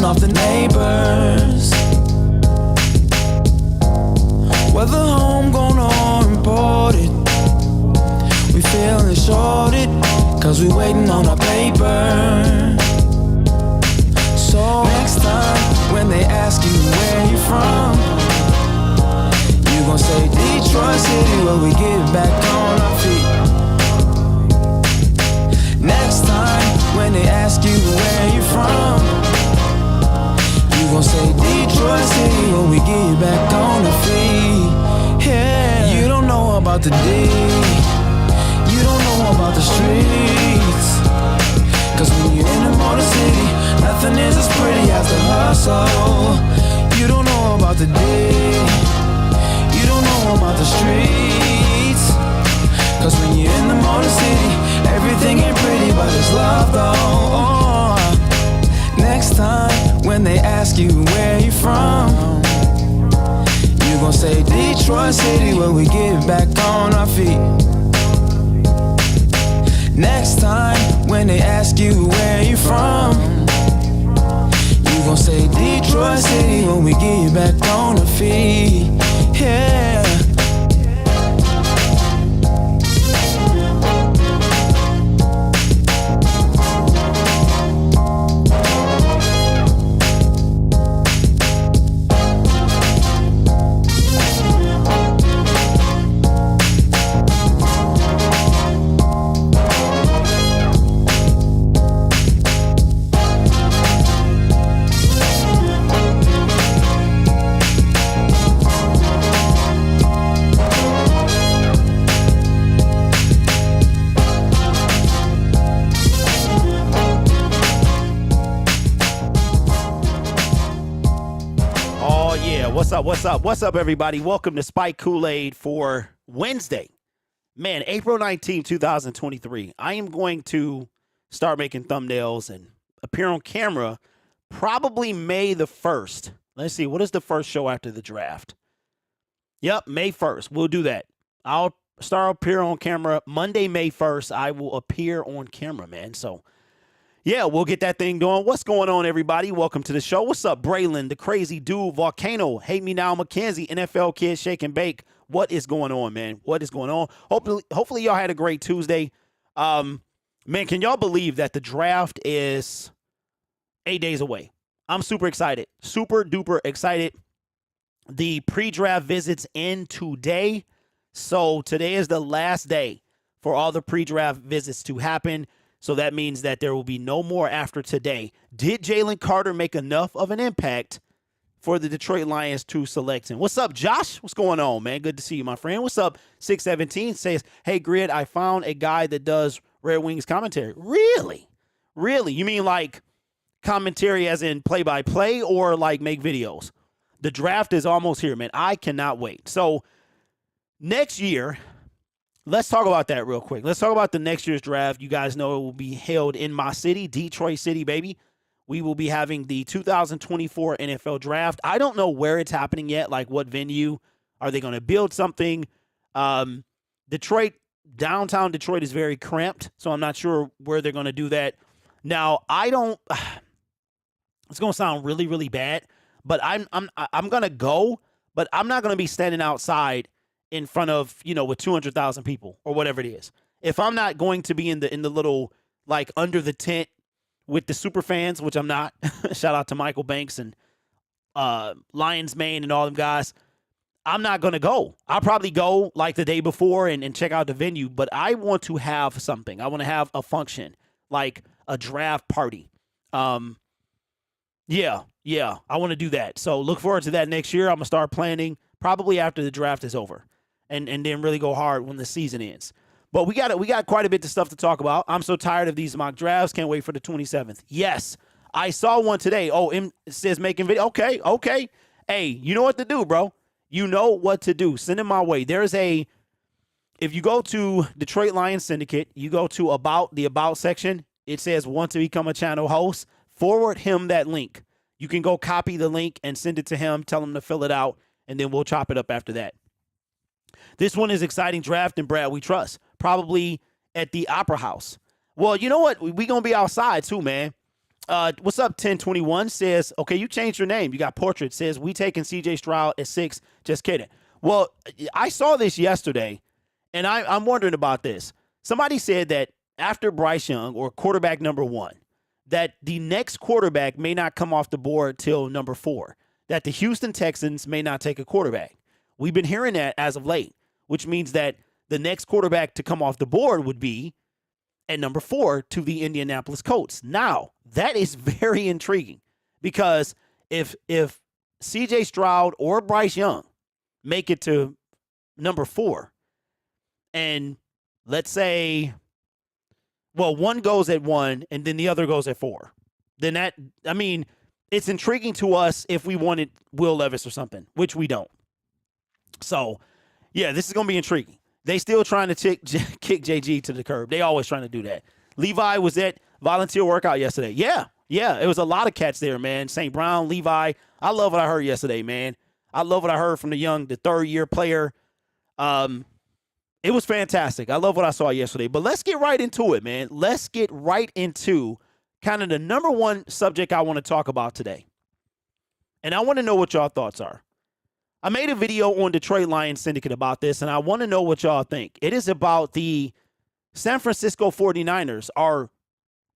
off the neighbors. Whether homegrown or imported, we feeling shorted, cause we waiting on our paper. So next time when they ask you where you from, you gon' say Detroit City, where we get back on our feet. Next time when they ask you where you from, you gon' say Detroit City, where we get back on our feet. Yeah, you don't know about the D, you don't know about the streets, cause when you're in the Motor City, nothing is as pretty as the hustle. You don't know about the D, you don't know about the streets, cause when you're in the Motor City, everything ain't pretty, but it's love though. Next time when they ask you where you from, you gon' say Detroit City, where we get back on our feet. Next time when they ask you where you from, you gon' say Detroit City, when we get back on our feet. Yeah. What's up, everybody? Welcome to Spike Kool-Aid for Wednesday. Man, April 19th, 2023. I am going to start making thumbnails and appear on camera probably May the 1st. Let's see, what is the first show after the draft? Yep, May 1st. We'll do that. I'll start appear on camera Monday, May 1st. I will appear on camera, man. So, yeah, we'll get that thing going. What's going on, everybody? Welcome to the show. What's up, Braylon, the crazy dude, Volcano, Hate Me Now, Mackenzie, NFL Kid, Shake and Bake. What is going on, man? What is going on? Hopefully y'all had a great Tuesday. Man, can y'all believe that the draft is 8 days away? I'm super excited. Super duper excited. The pre-draft visits end today. So today is the last day for all the pre-draft visits to happen. So that means that there will be no more after today. Did Jalen Carter make enough of an impact for the Detroit Lions to select him? What's up, Josh? What's going on, man? Good to see you, my friend. What's up? 617 says, hey, Grid, I found a guy that does Red Wings commentary. Really? Really? You mean like commentary as in play-by-play or like make videos? The draft is almost here, man. I cannot wait. So next year, let's talk about that real quick. Let's talk about the next year's draft. You guys know it will be held in my city, Detroit City, baby. We will be having the 2024 NFL draft. I don't know where it's happening yet, like what venue. Are they going to build something? Detroit, downtown Detroit is very cramped, so I'm not sure where they're going to do that. Now, it's going to sound really, really bad, but I'm going to go, but I'm not going to be standing outside in front of, with 200,000 people or whatever it is. If I'm not going to be in the little, like, under the tent with the super fans, which I'm not, shout out to Michael Banks and Lions Mane and all them guys, I'm not going to go. I'll probably go, like, the day before and check out the venue, but I want to have something. I want to have a function, like a draft party. Yeah, I want to do that. So look forward to that next year. I'm going to start planning probably after the draft is over. And then really go hard when the season ends. But we got quite a bit of stuff to talk about. I'm so tired of these mock drafts. Can't wait for the 27th. Yes, I saw one today. Oh, it says making video. Okay. Hey, you know what to do, bro. You know what to do. Send it my way. If you go to Detroit Lions Syndicate, you go to the About section. It says want to become a channel host. Forward him that link. You can go copy the link and send it to him. Tell him to fill it out, and then we'll chop it up after that. This one is exciting draft, and Brad, we trust. Probably at the Opera House. Well, you know what? We going to be outside too, man. What's up, 1021 says, okay, you changed your name. You got Portrait. Says, we taking CJ Stroud at 6. Just kidding. Well, I saw this yesterday, and I'm wondering about this. Somebody said that after Bryce Young, or quarterback number 1, that the next quarterback may not come off the board till number 4, that the Houston Texans may not take a quarterback. We've been hearing that as of late, which means that the next quarterback to come off the board would be at number 4 to the Indianapolis Colts. Now, that is very intriguing because if CJ Stroud or Bryce Young make it to number 4, and let's say, well, one goes at 1 and then the other goes at 4, then that, I mean, it's intriguing to us if we wanted Will Levis or something, which we don't. So, yeah, this is going to be intriguing. They still trying to kick JG to the curb. They always trying to do that. Levi was at volunteer workout yesterday. Yeah, it was a lot of cats there, man. St. Brown, Levi. I love what I heard yesterday, man. I love what I heard from the third-year player. It was fantastic. I love what I saw yesterday. But let's get right into it, man. Let's get right into kind of the number one subject I want to talk about today. And I want to know what y'all thoughts are. I made a video on the Trey Lions Syndicate about this, and I want to know what y'all think. It is about the San Francisco 49ers are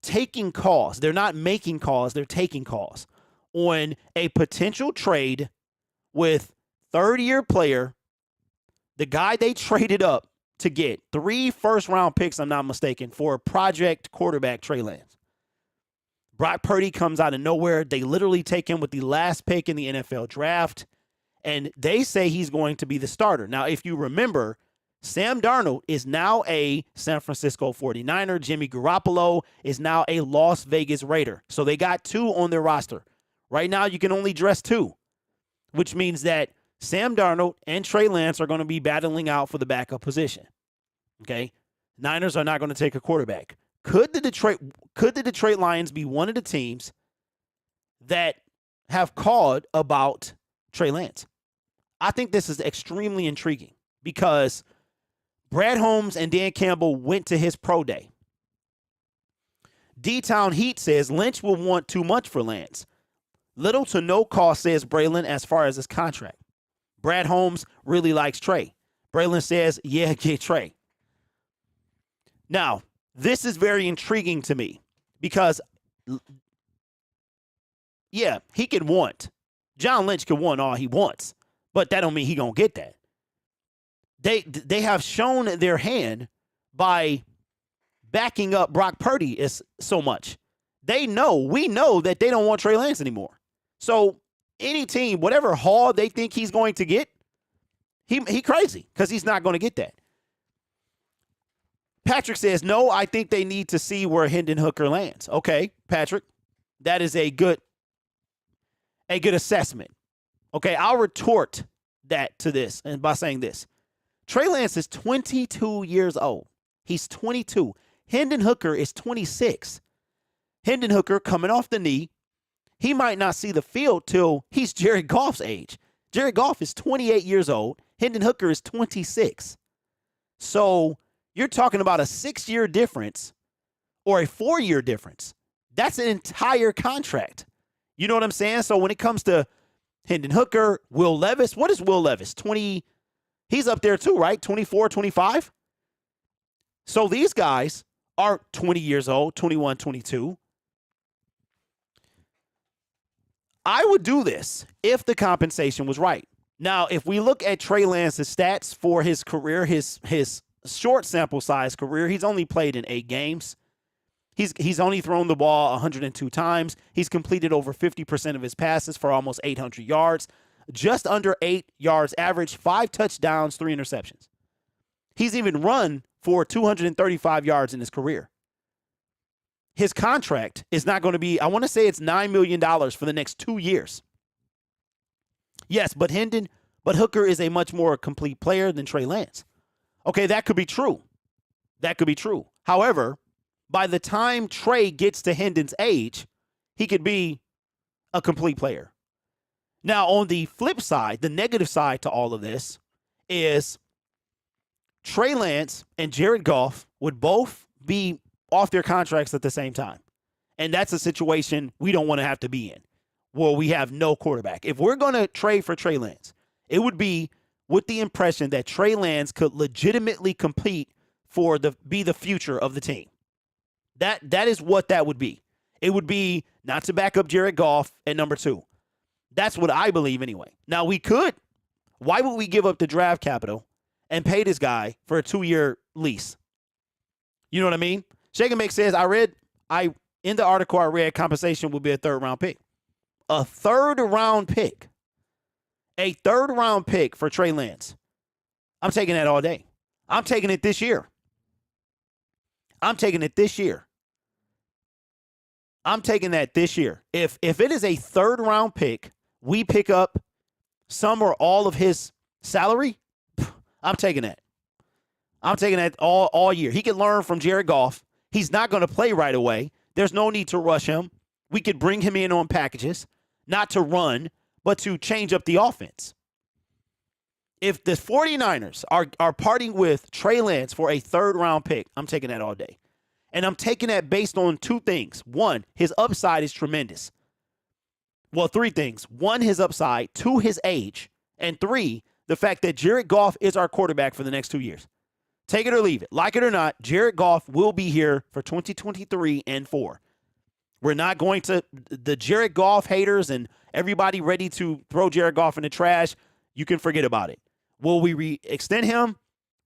taking calls. They're not making calls. They're taking calls on a potential trade with third-year player, the guy they traded up to get 3 first-round picks, I'm not mistaken, for project quarterback Trey Lance. Brock Purdy comes out of nowhere. They literally take him with the last pick in the NFL draft. And they say he's going to be the starter. Now, if you remember, Sam Darnold is now a San Francisco 49er. Jimmy Garoppolo is now a Las Vegas Raider. So they got 2 on their roster. Right now, you can only dress 2, which means that Sam Darnold and Trey Lance are going to be battling out for the backup position. Okay? Niners are not going to take a quarterback. Could the Detroit Lions be one of the teams that have called about Trey Lance? I think this is extremely intriguing because Brad Holmes and Dan Campbell went to his pro day. D-Town Heat says Lynch will want too much for Lance. Little to no cost, says Braylon, as far as his contract. Brad Holmes really likes Trey. Braylon says, yeah, get Trey. Now, this is very intriguing to me because, yeah, he could want. John Lynch could want all he wants, but that don't mean he gonna get that. They have shown their hand by backing up Brock Purdy is so much. We know that they don't want Trey Lance anymore. So any team, whatever haul they think he's going to get, he crazy because he's not going to get that. Patrick says, no, I think they need to see where Hendon Hooker lands. Okay, Patrick, that is a good assessment. Okay, I'll retort that to this and by saying this. Trey Lance is 22 years old. He's 22. Hendon Hooker is 26. Hendon Hooker coming off the knee. He might not see the field till he's Jared Goff's age. Jared Goff is 28 years old. Hendon Hooker is 26. So you're talking about a 6-year difference or a 4-year difference. That's an entire contract. You know what I'm saying? So when it comes to Hendon Hooker, Will Levis, what is Will Levis? 20, he's up there too, right? 24, 25? So these guys are 20 years old, 21, 22. I would do this if the compensation was right. Now, if we look at Trey Lance's stats for his career, his short sample size career, he's only played in 8 games. He's only thrown the ball 102 times. He's completed over 50% of his passes for almost 800 yards, just under 8 yards average, 5 touchdowns, 3 interceptions. He's even run for 235 yards in his career. His contract is not going to be, I want to say it's $9 million for the next 2 years. Yes, but Hooker is a much more complete player than Trey Lance. Okay, that could be true. That could be true. However, by the time Trey gets to Hendon's age, he could be a complete player. Now, on the flip side, the negative side to all of this is Trey Lance and Jared Goff would both be off their contracts at the same time. And that's a situation we don't want to have to be in, where we have no quarterback. If we're going to trade for Trey Lance, it would be with the impression that Trey Lance could legitimately compete be the future of the team. That is what that would be. It would be not to back up Jared Goff at number 2. That's what I believe anyway. Now, we could. Why would we give up the draft capital and pay this guy for a 2-year lease? You know what I mean? Shake and Make says, in the article I read, compensation would be a 3rd-round pick. A 3rd-round pick. A 3rd-round pick for Trey Lance. I'm taking that all day. I'm taking it this year. I'm taking it this year. I'm taking that this year. If it is a 3rd-round pick, we pick up some or all of his salary, I'm taking that. I'm taking that all year. He can learn from Jared Goff. He's not going to play right away. There's no need to rush him. We could bring him in on packages, not to run, but to change up the offense. If the 49ers are parting with Trey Lance for a 3rd-round pick, I'm taking that all day. And I'm taking that based on 2 things. 1, his upside is tremendous. Well, 3 things. 1, his upside. 2, his age. And 3, the fact that Jared Goff is our quarterback for the next 2 years. Take it or leave it. Like it or not, Jared Goff will be here for 2023 and 4. We're not going to, the Jared Goff haters and everybody ready to throw Jared Goff in the trash, you can forget about it. Will we extend him?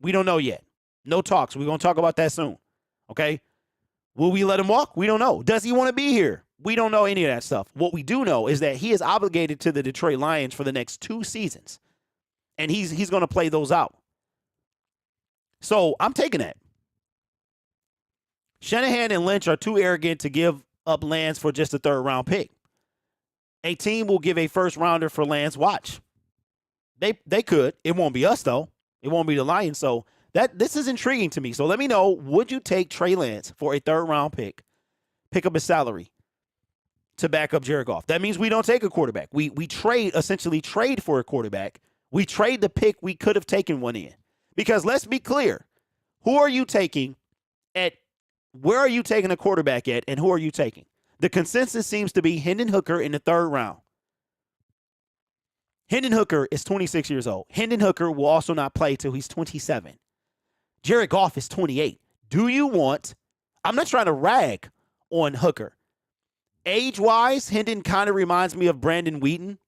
We don't know yet. No talks. We're going to talk about that soon. Okay? Will we let him walk? We don't know. Does he want to be here? We don't know any of that stuff. What we do know is that he is obligated to the Detroit Lions for the next 2 seasons. And he's going to play those out. So I'm taking that. Shanahan and Lynch are too arrogant to give up Lance for just a 3rd-round pick. A team will give a 1st-rounder for Lance. Watch. They could. It won't be us, though. It won't be the Lions. So this is intriguing to me. So let me know, would you take Trey Lance for a 3rd-round pick up his salary to back up Jared Goff? That means we don't take a quarterback. We essentially trade for a quarterback. We trade the pick we could have taken one in. Because let's be clear, who are you taking where are you taking a quarterback at, and who are you taking? The consensus seems to be Hendon Hooker in the 3rd round. Hendon Hooker is 26 years old. Hendon Hooker will also not play till he's 27. Jared Goff is 28. Do you want, I'm not trying to rag on Hooker. Age-wise, Hendon kind of reminds me of Brandon Wheaton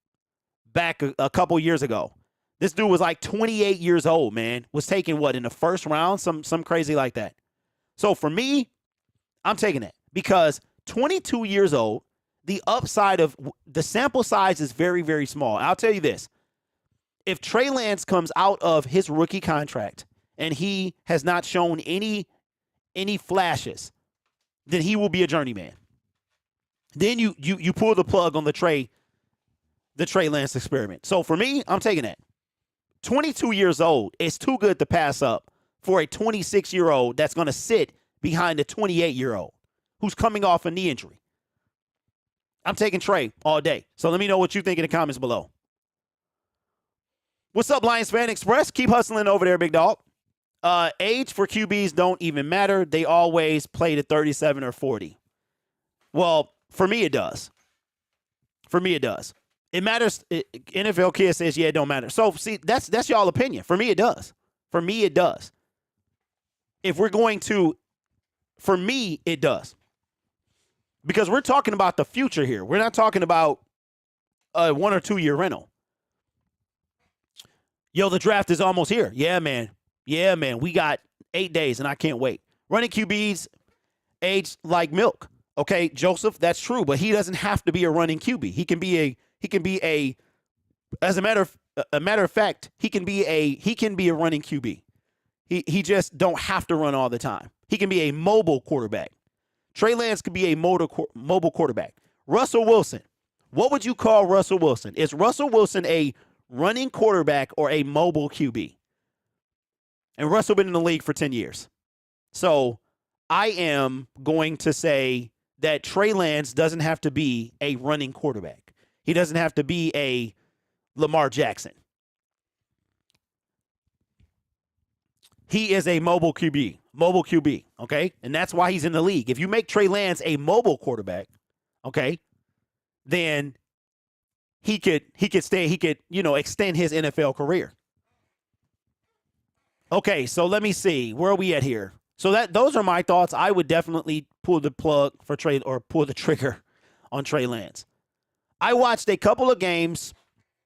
back a couple years ago. This dude was like 28 years old, man. Was taken, in the 1st round? Some crazy like that. So for me, I'm taking it because 22 years old, the upside of the sample size is very, very small. I'll tell you this. If Trey Lance comes out of his rookie contract and he has not shown any flashes, then he will be a journeyman. Then you pull the plug on the Trey Lance experiment. So for me, I'm taking that. 22 years old is too good to pass up for a 26-year-old that's going to sit behind a 28-year-old who's coming off a knee injury. I'm taking Trey all day. So let me know what you think in the comments below. What's up, Lions Fan Express? Keep hustling over there, big dog. Age for QBs don't even matter. They always play to 37 or 40. Well, for me, it does. It matters. NFL Kid says, yeah, it don't matter. So, see, that's y'all opinion. For me, it does. If we're going to, for me, it does. Because we're talking about the future here. We're not talking about a 1 or 2 year rental. Yo, the draft is almost here. Yeah, man. We got 8 days, and I can't wait. Running QBs age like milk. Okay, Joseph, that's true, but he doesn't have to be a running QB. He can be a as a matter of fact, he can be a running QB. He just don't have to run all the time. He can be a mobile quarterback. Trey Lance could be a mobile quarterback. Russell Wilson. What would you call Russell Wilson? Is Russell Wilson a running quarterback or a mobile QB? And Russell been in the league for 10 years. So I am going to say that Trey Lance doesn't have to be a running quarterback. He doesn't have to be a Lamar Jackson. he is a mobile QB, okay? And that's why he's in the league. If you make Trey Lance a mobile quarterback, okay, then he could extend his NFL career. Okay, so let me see. Where are we at here? So those are my thoughts. I would definitely pull the plug for Trey, or pull the trigger on Trey Lance. I watched a couple of games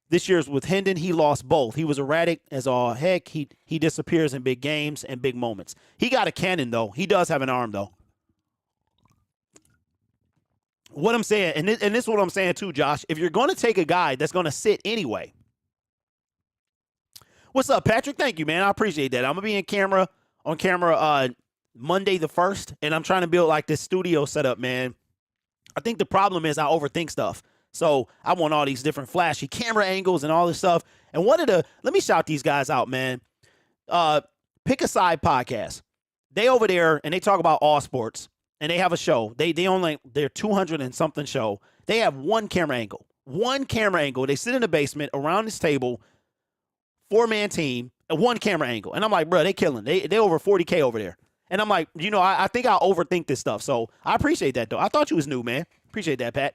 this year's with Hendon. He lost both. He was erratic as all heck. He disappears in big games and big moments. He got a cannon, though. He does have an arm, though. What I'm saying, and this is what I'm saying too, Josh, if you're going to take a guy that's going to sit anyway. What's up, Patrick? Thank you, man. I appreciate that. I'm going to be on camera Monday the 1st, and I'm trying to build like this studio setup, man. I think the problem is I overthink stuff. So I want all these different flashy camera angles and all this stuff. And let me shout these guys out, man. Pick a Side podcast. They over there, and they talk about all sports. And they have a show. They're 200 and something show. They have one camera angle. They sit in the basement around this table, 4-man team, and one camera angle. And I'm like, bro, they killing. They over 40K over there. And I'm like, I think I overthink this stuff. So I appreciate that, though. I thought you was new, man. Appreciate that, Pat.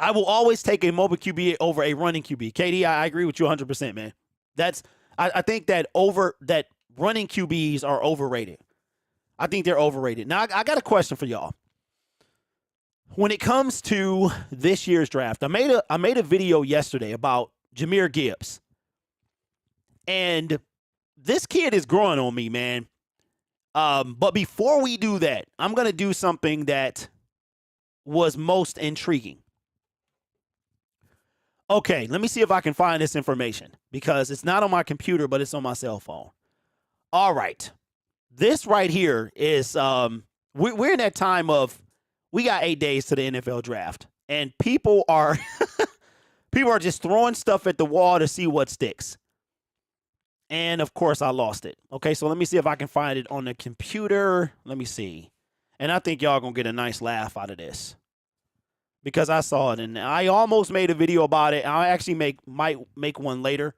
I will always take a mobile QB over a running QB. KD, I agree with you 100%, man. I think that running QBs are overrated. I think they're overrated. Now, I got a question for y'all. When it comes to this year's draft, I made a video yesterday about Jahmyr Gibbs. And this kid is growing on me, man. But before we do that, I'm going to do something that was most intriguing. Okay, let me see if I can find this information, because it's not on my computer, but it's on my cell phone. All right. This right here is we're in that time of, we got 8 days to the NFL draft, and people are just throwing stuff at the wall to see what sticks. And of course I lost it. Okay, so let me see if I can find it on the computer. Let me see. And I think y'all gonna get a nice laugh out of this, because I saw it and I almost made a video about it. I'll actually might make one later.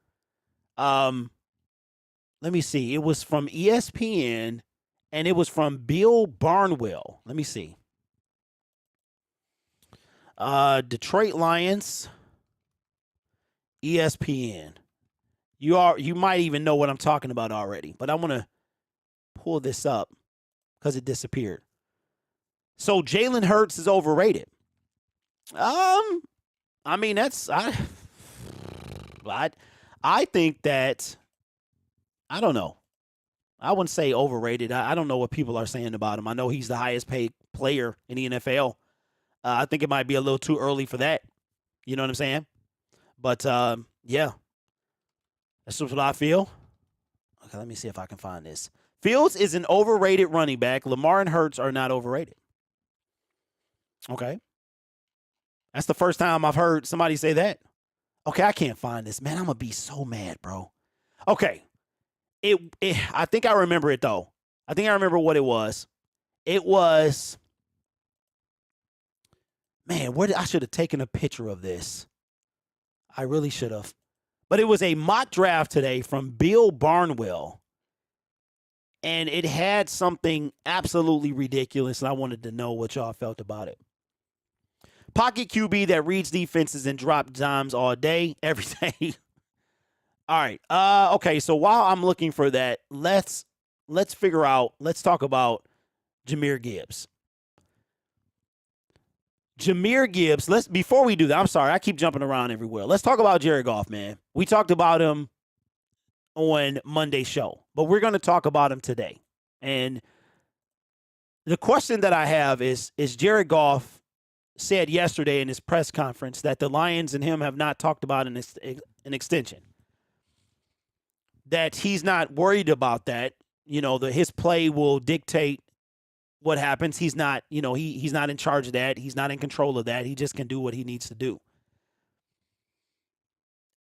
Let me see. It was from ESPN, and it was from Bill Barnwell. Let me see. Detroit Lions, ESPN. You might even know what I'm talking about already, but I want to pull this up because it disappeared. So Jalen Hurts is overrated. I mean, I think that, I don't know. I wouldn't say overrated. I don't know what people are saying about him. I know he's the highest paid player in the NFL. I think it might be a little too early for that. You know what I'm saying? But, yeah. That's just what I feel. Okay, let me see if I can find this. Fields is an overrated running back. Lamar and Hurts are not overrated. Okay. That's the first time I've heard somebody say that. Okay, I can't find this. Man, I'm going to be so mad, bro. Okay. I think I remember it, though. I think I remember what it was. It was, man, I should have taken a picture of this. I really should have. But it was a mock draft today from Bill Barnwell. And it had something absolutely ridiculous, and I wanted to know what y'all felt about it. Pocket QB that reads defenses and drop dimes all day, every day. All right. Okay, so while I'm looking for that, let's talk about Jahmyr Gibbs. Jahmyr Gibbs, before we do that, I'm sorry, I keep jumping around everywhere. Let's talk about Jared Goff, man. We talked about him on Monday's show, but we're going to talk about him today. And the question that I have is Jared Goff said yesterday in his press conference that the Lions and him have not talked about an extension. That he's not worried about that. You know, his play will dictate what happens. He's not, he's not in charge of that. He's not in control of that. He just can do what he needs to do.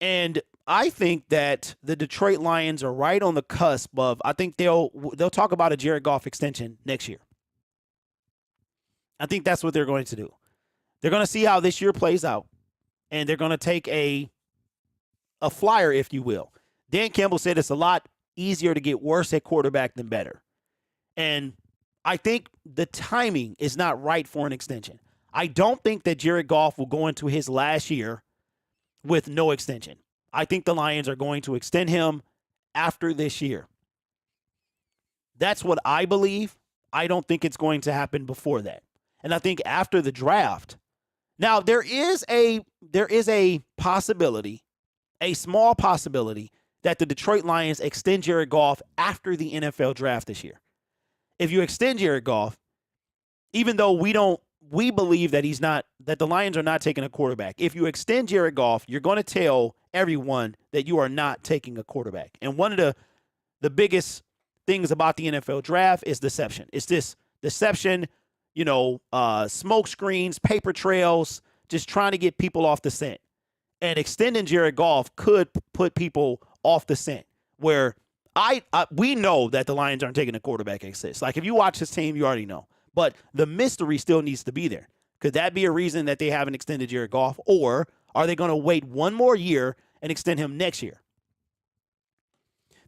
And I think that the Detroit Lions are right on the cusp of, I think they'll talk about a Jared Goff extension next year. I think that's what they're going to do. They're going to see how this year plays out, and they're going to take a flyer, if you will. Dan Campbell said it's a lot easier to get worse at quarterback than better. And I think the timing is not right for an extension. I don't think that Jared Goff will go into his last year with no extension. I think the Lions are going to extend him after this year. That's what I believe. I don't think it's going to happen before that. And I think after the draft, now there is a possibility, a small possibility, that the Detroit Lions extend Jared Goff after the NFL draft this year. If you extend Jared Goff, even though we believe that that the Lions are not taking a quarterback. If you extend Jared Goff, you're going to tell everyone that you are not taking a quarterback. And one of the biggest things about the NFL draft is deception. It's this deception, smoke screens, paper trails, just trying to get people off the scent. And extending Jared Goff could put people off the scent, where we know that the Lions aren't taking a quarterback at 6. Like, if you watch this team, you already know. But the mystery still needs to be there. Could that be a reason that they haven't extended Jared Goff? Or are they going to wait one more year and extend him next year?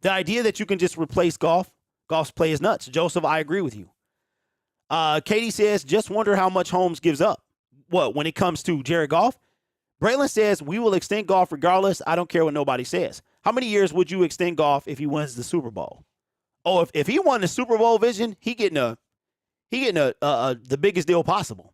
The idea that you can just replace Goff's play is nuts. Joseph, I agree with you. Katie says, just wonder how much Holmes gives up. What, when it comes to Jared Goff? Braylon says, we will extend Goff regardless. I don't care what nobody says. How many years would you extend Goff if he wins the Super Bowl? Oh, if he won the Super Bowl vision, he getting the biggest deal possible.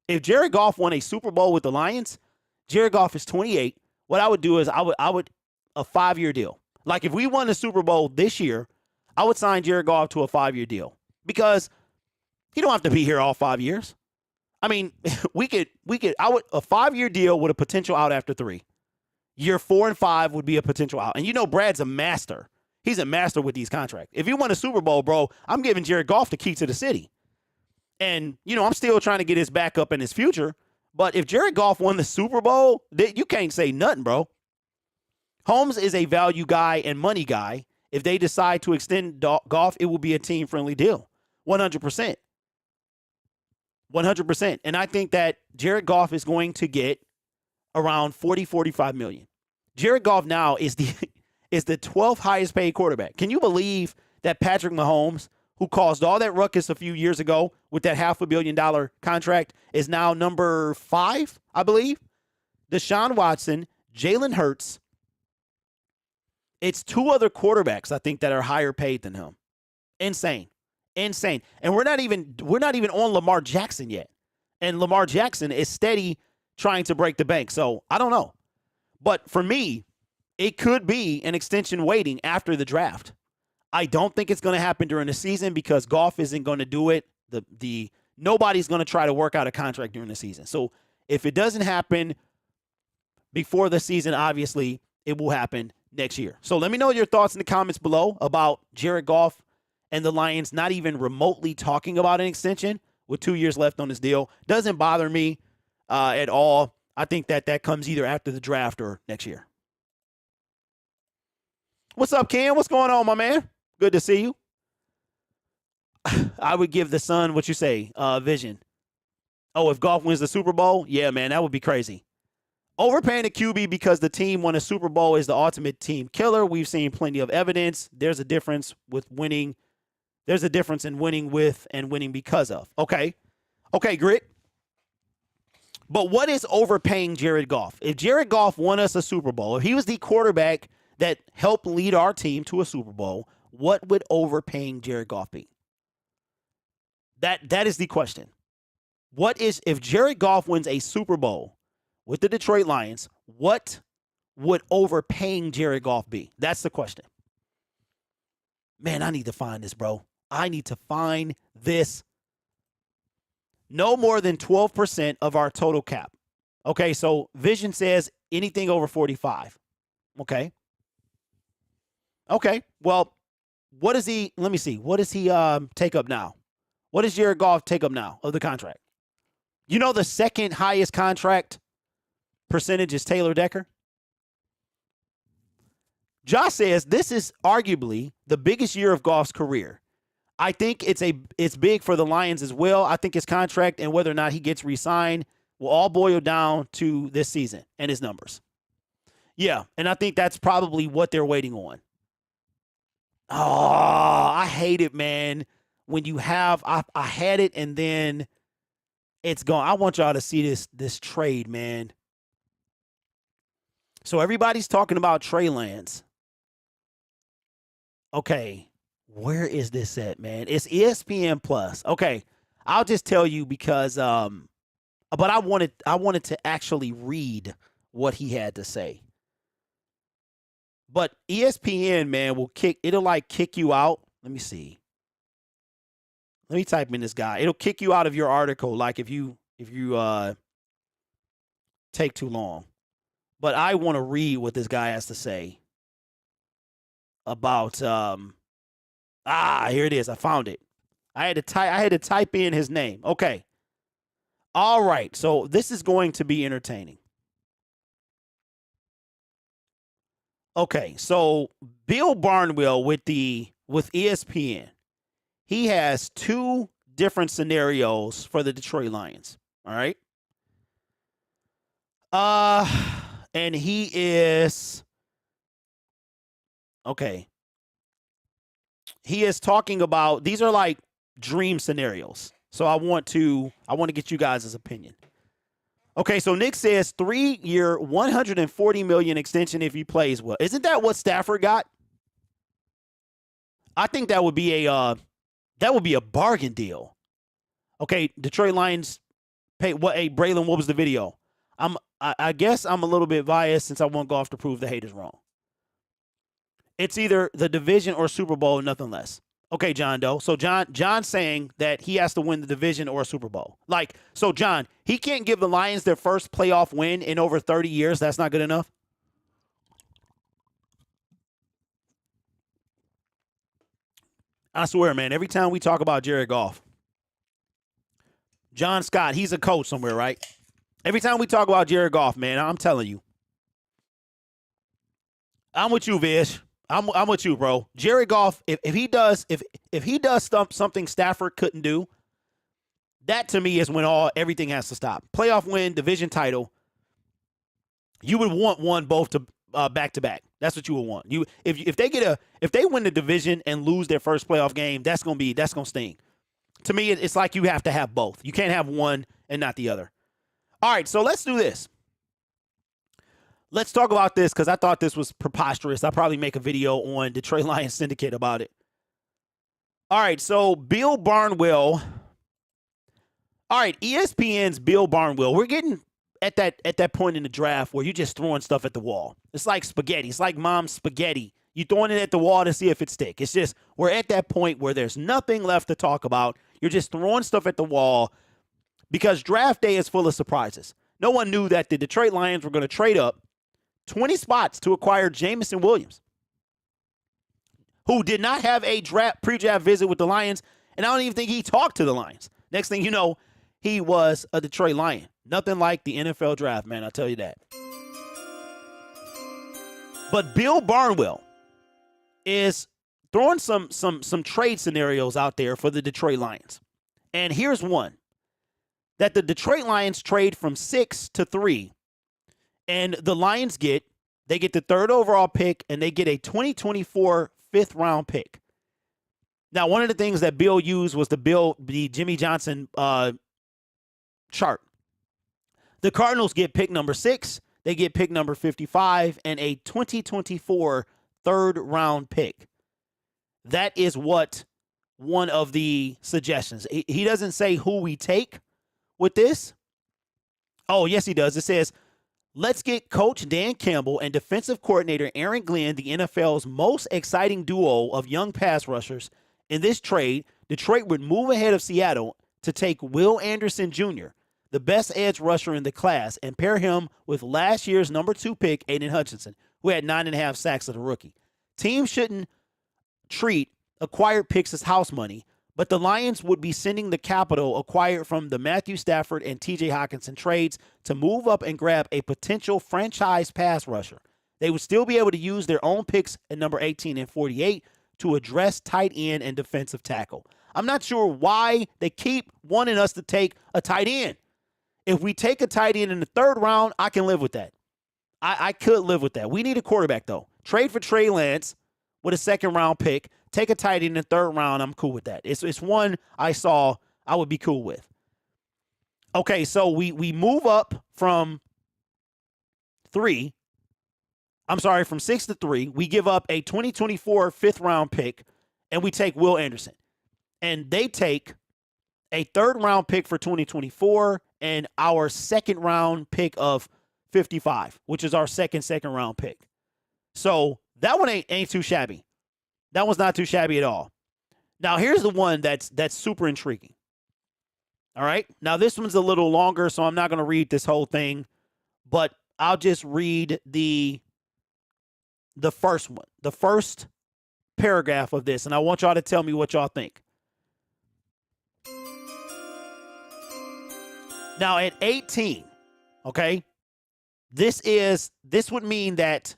If Jared Goff won a Super Bowl with the Lions, Jared Goff is 28. What I would do is I would a 5-year deal. Like, if we won the Super Bowl this year, I would sign Jared Goff to a 5-year deal, because he don't have to be here all 5 years. I mean, a 5-year deal with a potential out after 3. Year 4 and 5 would be a potential out. And Brad's a master. He's a master with these contracts. If you won a Super Bowl, bro, I'm giving Jared Goff the key to the city. And, I'm still trying to get his backup in his future. But if Jared Goff won the Super Bowl, you can't say nothing, bro. Holmes is a value guy and money guy. If they decide to extend Goff, it will be a team-friendly deal. 100%. 100%. And I think that Jared Goff is going to get around $40-45 million. Jared Goff now is the 12th highest paid quarterback. Can you believe that Patrick Mahomes, who caused all that ruckus a few years ago with that $500 million contract, is now number 5, I believe? Deshaun Watson, Jalen Hurts. It's 2 other quarterbacks, I think, that are higher paid than him. Insane. And we're not even on Lamar Jackson yet. And Lamar Jackson is steady trying to break the bank. So I don't know. But for me, it could be an extension waiting after the draft. I don't think it's going to happen during the season, because Goff isn't going to do it. Nobody's going to try to work out a contract during the season. So if it doesn't happen before the season, obviously it will happen next year. So let me know your thoughts in the comments below about Jared Goff and the Lions not even remotely talking about an extension with 2 years left on this deal. Doesn't bother me at all. I think that comes either after the draft or next year. What's up, Ken? What's going on, my man? Good to see you. I would give the Sun, what you say, vision. Oh, if Goff wins the Super Bowl? Yeah, man, that would be crazy. Overpaying a QB because the team won a Super Bowl is the ultimate team killer. We've seen plenty of evidence. There's a difference with winning. There's a difference in winning with and winning because of. Okay, Grit. But what is overpaying Jared Goff? If Jared Goff won us a Super Bowl, if he was the quarterback that helped lead our team to a Super Bowl, what would overpaying Jared Goff be? That is the question. If Jared Goff wins a Super Bowl with the Detroit Lions, what would overpaying Jared Goff be? That's the question. Man, I need to find this, bro. I need to find this. No more than 12% of our total cap. Okay, so Vision says anything over 45. Okay, well, what does he, let me see. What does he take up now? What does Jared Goff take up now of the contract? The second highest contract percentage is Taylor Decker. Josh says this is arguably the biggest year of Goff's career. I think it's big for the Lions as well. I think his contract and whether or not he gets re-signed will all boil down to this season and his numbers. Yeah, and I think that's probably what they're waiting on. Oh, I hate it, man. When you have, I had it and then it's gone. I want y'all to see this trade, man. So everybody's talking about Trey Lance. Okay, where is this at, man? It's ESPN Plus. Okay, I'll just tell you because but I wanted to actually read what he had to say. But ESPN, man, it'll like kick you out. Let me see. Let me type in this guy. It'll kick you out of your article like if you take too long. But I want to read what this guy has to say about here it is. I found it. I had to type in his name. Okay. All right. So this is going to be entertaining. Okay. So Bill Barnwell with ESPN. He has two different scenarios for the Detroit Lions. All right. And he is okay. He is talking about, these are like dream scenarios. So I want to get you guys' opinion. Okay, so Nick says 3-year, $140 million extension if he plays well. Isn't that what Stafford got? I think that would be a bargain deal. Okay, Detroit Lions pay what? Hey, Braylon, what was the video? I guess I'm a little bit biased since I want Goff to prove the haters wrong. It's either the division or Super Bowl, nothing less. Okay, John Doe. So John's saying that he has to win the division or a Super Bowl. Like, so John, he can't give the Lions their first playoff win in over 30 years. That's not good enough. I swear, man, every time we talk about Jared Goff, John Scott, he's a coach somewhere, right? Every time we talk about Jared Goff, man, I'm telling you. I'm with you, Vish. I'm with you, bro. Jared Goff, if he does something Stafford couldn't do, that to me is when everything has to stop. Playoff win, division title. You would want one both to back to back. That's what you would want. If they win the division and lose their first playoff game, that's gonna sting. To me, it's like you have to have both. You can't have one and not the other. All right, so let's do this. Let's talk about this because I thought this was preposterous. I'll probably make a video on Detroit Lions Syndicate about it. All right, so Bill Barnwell. All right, ESPN's Bill Barnwell. We're getting at that point in the draft where you're just throwing stuff at the wall. It's like spaghetti. It's like mom's spaghetti. You're throwing it at the wall to see if it sticks. It's just we're at that point where there's nothing left to talk about. You're just throwing stuff at the wall because draft day is full of surprises. No one knew that the Detroit Lions were going to trade up 20 spots to acquire Jameson Williams, who did not have a pre-draft visit with the Lions, and I don't even think he talked to the Lions. Next thing you know, he was a Detroit Lion. Nothing like the NFL draft, man, I'll tell you that. But Bill Barnwell is throwing some trade scenarios out there for the Detroit Lions. And here's one. That the Detroit Lions trade from 6 to 3. And the Lions get the third overall pick, and they get a 2024 fifth-round pick. Now, one of the things that Bill used was the Jimmy Johnson chart. The Cardinals get pick number 6. They get pick number 55 and a 2024 third-round pick. That is what one of the suggestions. He doesn't say who we take with this. Oh, yes, he does. It says, let's get Coach Dan Campbell and defensive coordinator Aaron Glenn, the NFL's most exciting duo of young pass rushers. In this trade, Detroit would move ahead of Seattle to take Will Anderson Jr., the best edge rusher in the class, and pair him with last year's number 2 pick, Aiden Hutchinson, who had 9.5 sacks as a rookie. Teams shouldn't treat acquired picks as house money, but the Lions would be sending the capital acquired from the Matthew Stafford and TJ Hockenson trades to move up and grab a potential franchise pass rusher. They would still be able to use their own picks at number 18 and 48 to address tight end and defensive tackle. I'm not sure why they keep wanting us to take a tight end. If we take a tight end in the third round, I can live with that. I could live with that. We need a quarterback, though. Trade for Trey Lance. with a second round pick, take a tight end in the third round. I'm cool with that. It's one I saw I would be cool with. Okay, so we move up from 6 to 3. We give up a 2024 fifth round pick, and we take Will Anderson. And they take a third round pick for 2024 and our second round pick of 55, which is our second round pick. So that one ain't too shabby. That one's not too shabby at all. Now here's the one that's super intriguing. All right. Now this one's a little longer, so I'm not going to read this whole thing, but I'll just read the first one, the first paragraph of this, and I want y'all to tell me what y'all think. Now at 18, okay, this would mean that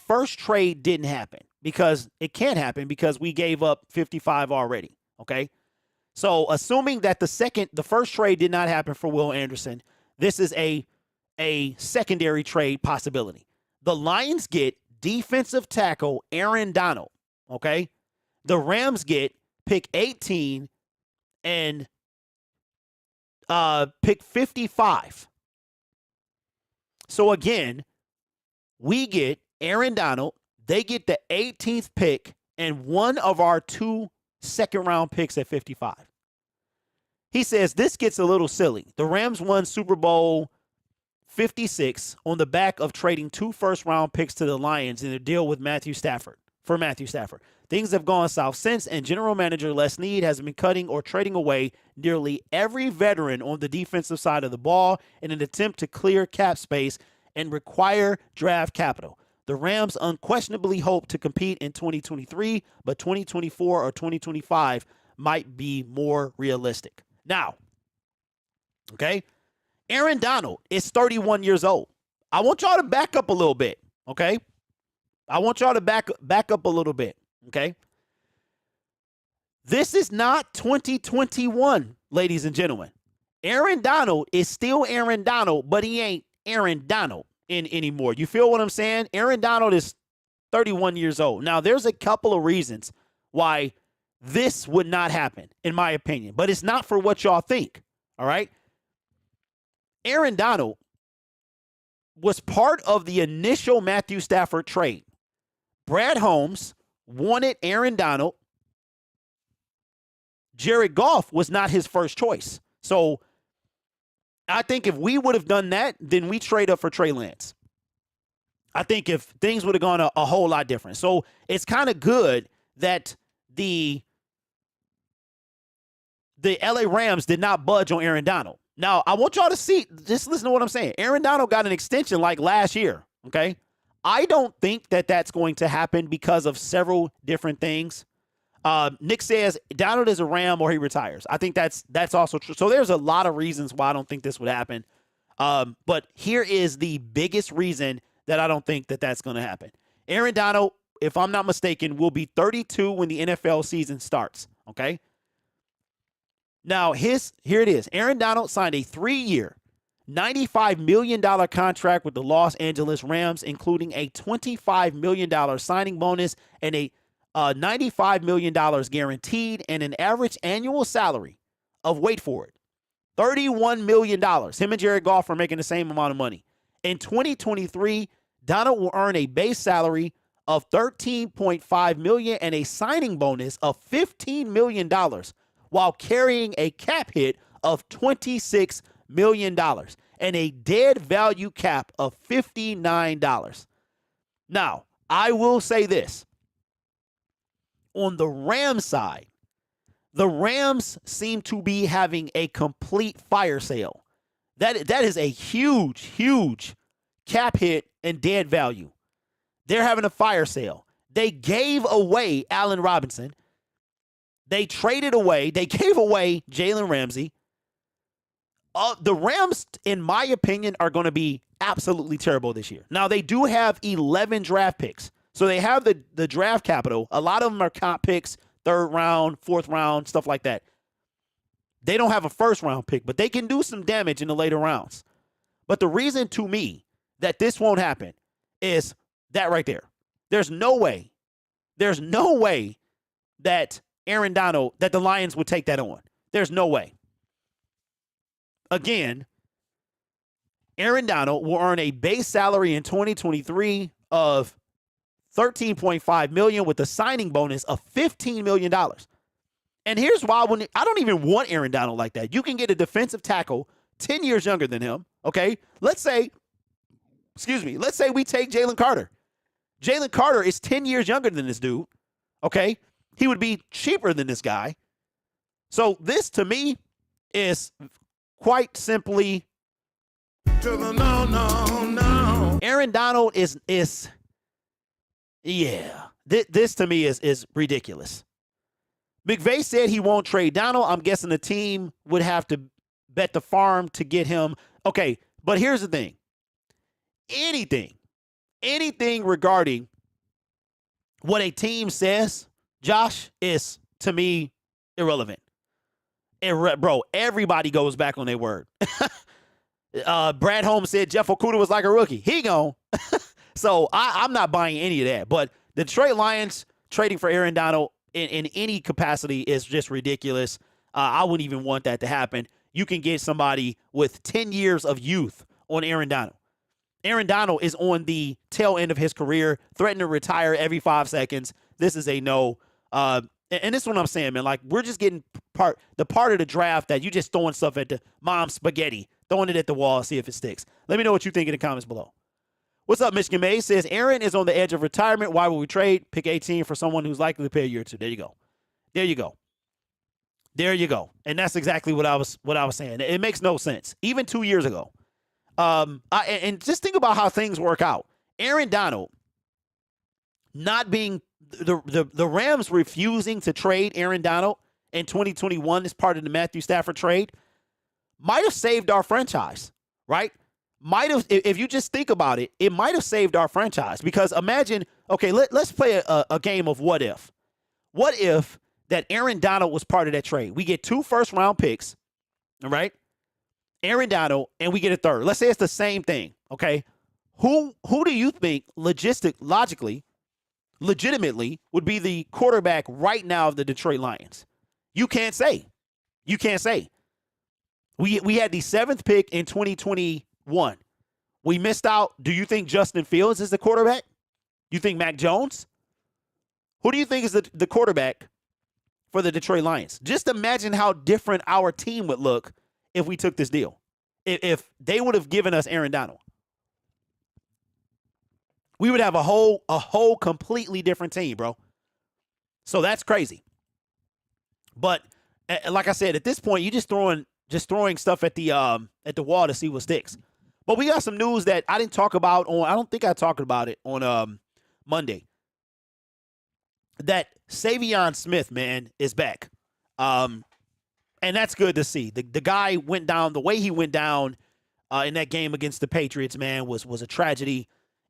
first trade didn't happen, because it can't happen because we gave up 55 already, okay? So assuming that the first trade did not happen for Will Anderson, this is a secondary trade possibility. The Lions get defensive tackle Aaron Donald, okay? The Rams get pick 18 and pick 55. So again, we get Aaron Donald, they get the 18th pick and one of our 2 second-round picks at 55. He says this gets a little silly. The Rams won Super Bowl 56 on the back of trading 2 first-round picks to the Lions in a deal with Matthew Stafford. Things have gone south since, and general manager Les Snead has been cutting or trading away nearly every veteran on the defensive side of the ball in an attempt to clear cap space and require draft capital. The Rams unquestionably hope to compete in 2023, but 2024 or 2025 might be more realistic. Now, okay, Aaron Donald is 31 years old. I want y'all to back up a little bit, okay? I want y'all to back up a little bit, okay? This is not 2021, ladies and gentlemen. Aaron Donald is still Aaron Donald, but he ain't Aaron Donald anymore. You feel what I'm saying? Aaron Donald is 31 years old. Now, there's a couple of reasons why this would not happen, in my opinion, but it's not for what y'all think, all right? Aaron Donald was part of the initial Matthew Stafford trade. Brad Holmes wanted Aaron Donald. Jared Goff was not his first choice. So I think if we would have done that, then we trade up for Trey Lance. I think if things would have gone a whole lot different. So it's kind of good that the LA Rams did not budge on Aaron Donald. Now, I want y'all to see, just listen to what I'm saying. Aaron Donald got an extension like last year, okay? I don't think that that's going to happen because of several different things. Nick says Donald is a Ram or he retires. I think that's also true. So there's a lot of reasons why I don't think this would happen. But here is the biggest reason that I don't think that that's going to happen. Aaron Donald, if I'm not mistaken, will be 32 when the NFL season starts, okay? Now, here it is. Aaron Donald signed a 3-year, $95 million contract with the Los Angeles Rams, including a $25 million signing bonus and a $95 million guaranteed and an average annual salary of, wait for it, $31 million. Him and Jared Goff are making the same amount of money. In 2023, Donald will earn a base salary of $13.5 million and a signing bonus of $15 million while carrying a cap hit of $26 million and a dead value cap of $59. Now, I will say this. On the Rams side, the Rams seem to be having a complete fire sale. That is a huge, huge cap hit and dead value. They're having a fire sale. They gave away Allen Robinson. They gave away Jalen Ramsey. The Rams, in my opinion, are going to be absolutely terrible this year. Now, they do have 11 draft picks. So they have the draft capital. A lot of them are comp picks, 3rd round, 4th round, stuff like that. They don't have a 1st round pick, but they can do some damage in the later rounds. But the reason to me that this won't happen is that right there. There's no way There's no way that that the Lions would take that on. There's no way. Again, Aaron Donald will earn a base salary in 2023 of $13.5 million with a signing bonus of $15 million. And here's why I don't even want Aaron Donald like that. You can get a defensive tackle 10 years younger than him, okay? Let's say we take Jalen Carter. Jalen Carter is 10 years younger than this dude, okay? He would be cheaper than this guy. So this, to me, is quite simply no. Aaron Donald is This to me is ridiculous. McVay said he won't trade Donald. I'm guessing the team would have to bet the farm to get him. Okay, but here's the thing. Anything regarding what a team says, Josh, is, to me, irrelevant. Bro, everybody goes back on their word. Brad Holmes said Jeff Okudah was like a rookie. He gone. So I'm not buying any of that. But the Detroit Lions trading for Aaron Donald in any capacity is just ridiculous. I wouldn't even want that to happen. You can get somebody with 10 years of youth on Aaron Donald. Aaron Donald is on the tail end of his career, threatening to retire every 5 seconds. This is a no. And this is what I'm saying, man. Like, we're just getting part of the draft that you just throwing stuff at the mom's spaghetti, throwing it at the wall, see if it sticks. Let me know what you think in the comments below. What's up, Michigan Mays? Says, Aaron is on the edge of retirement. Why would we trade? Pick 18 for someone who's likely to pay a year or two. There you go. And that's exactly what I was saying. It makes no sense. Even 2 years ago. And just think about how things work out. Aaron Donald not being the Rams refusing to trade Aaron Donald in 2021 as part of the Matthew Stafford trade might have saved our franchise, right? Might have, if you just think about it, it might have saved our franchise. Because imagine, okay, let's play a game of what if. What if that Aaron Donald was part of that trade? We get 2 first-round picks, all right? Aaron Donald, and we get a third. Let's say it's the same thing, okay? Who do you think legitimately would be the quarterback right now of the Detroit Lions? You can't say. We had the 7th pick in 2021. We missed out. Do you think Justin Fields is the quarterback? You think Mac Jones? Who do you think is the quarterback for the Detroit Lions? Just imagine how different our team would look if we took this deal. If they would have given us Aaron Donald. We would have a whole completely different team, bro. So that's crazy. But like I said, at this point, you're just throwing stuff at the wall to see what sticks. But we got some news that I didn't talk about I don't think I talked about it on Monday. That Savion Smith, man, is back. And that's good to see. The guy went down the way he went down in that game against the Patriots, man, was a tragedy.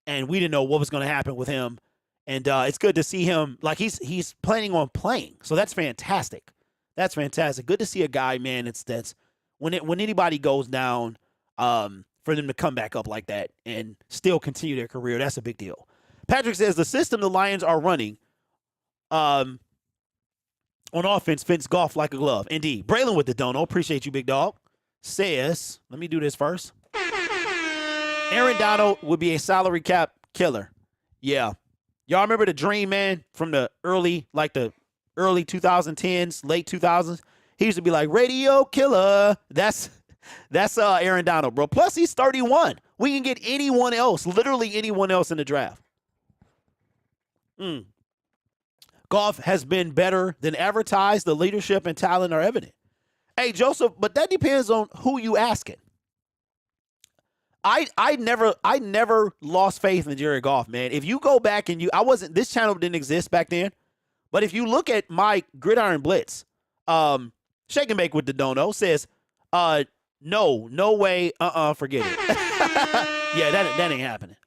And we didn't know what was going to happen with him. And it's good to see him. Like, he's planning on playing. So that's fantastic. That's fantastic. Good to see a guy, man, that's when anybody goes down, for them to come back up like that and still continue their career, that's a big deal. Patrick says the system the Lions are running on offense fits Goff like a glove. Indeed. Braylon with the dono. Appreciate you, big dog. Says, let me do this first. Aaron Donald would be a salary cap killer. Yeah. Y'all remember the dream, man, from the early 2010s, late 2000s? He used to be like, radio killer. That's Aaron Donald, bro. Plus, he's 31. We can get anyone else, literally anyone else in the draft. Goff has been better than advertised. The leadership and talent are evident. Hey, Joseph, but that depends on who you asking. I never lost faith in Jared Goff, man. If you go back and this channel didn't exist back then, but if you look at my Gridiron Blitz, Shake and Bake with the dono says, no way, forget it. Yeah, that ain't happening.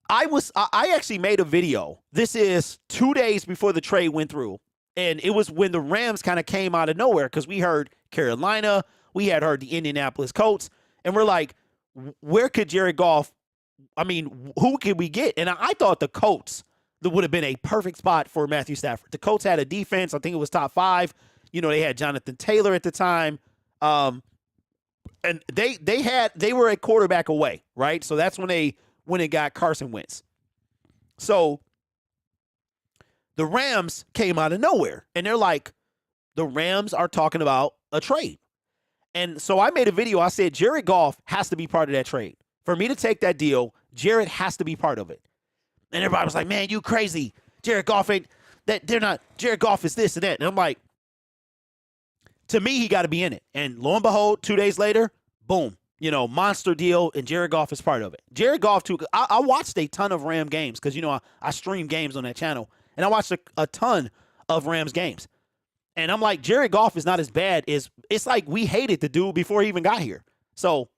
I actually made a video. This is 2 days before the trade went through. And it was when the Rams kind of came out of nowhere because we heard Carolina, we had heard the Indianapolis Colts, and we're like, where could Jared Goff I mean, who can we get? And I thought the Colts that would have been a perfect spot for Matthew Stafford. The Colts had a defense. I think it was top 5. They had Jonathan Taylor at the time. And they were a quarterback away, right? So that's when they got Carson Wentz. So the Rams came out of nowhere, and they're like, the Rams are talking about a trade. And so I made a video. I said, Jared Goff has to be part of that trade. For me to take that deal, Jared has to be part of it. And everybody was like, man, you crazy. Jared Goff ain't that. They're not. Jared Goff is this and that. And I'm like, to me, he got to be in it. And lo and behold, 2 days later, boom, monster deal, and Jared Goff is part of it. Jared Goff, too. I watched a ton of Ram games because, I stream games on that channel. And I watched a ton of Rams games. And I'm like, Jared Goff is not as bad as, it's like we hated the dude before he even got here. So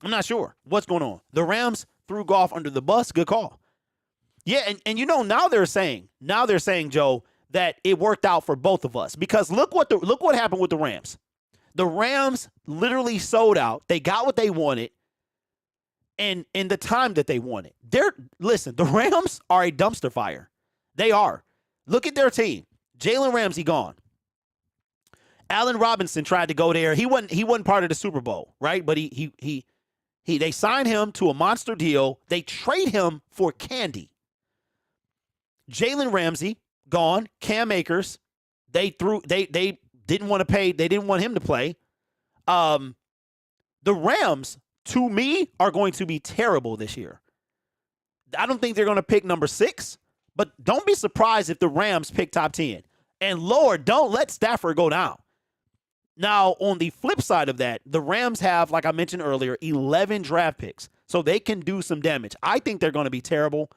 I'm not sure what's going on. The Rams threw Goff under the bus. Good call. Yeah, and now they're saying, Joe, that it worked out for both of us. Because look what happened with the Rams. The Rams literally sold out. They got what they wanted and in the time that they wanted. Listen, the Rams are a dumpster fire. They are. Look at their team. Jalen Ramsey gone. Allen Robinson tried to go there. He wasn't part of the Super Bowl, right? But they signed him to a monster deal. They trade him for candy. Jalen Ramsey gone. Cam Akers, they didn't want to pay. They didn't want him to play. The Rams, to me, are going to be terrible this year. I don't think they're going to pick number 6, but don't be surprised if the Rams pick top 10. And Lord, don't let Stafford go down. Now, on the flip side of that, the Rams have, like I mentioned earlier, 11 draft picks. So they can do some damage. I think they're going to be terrible.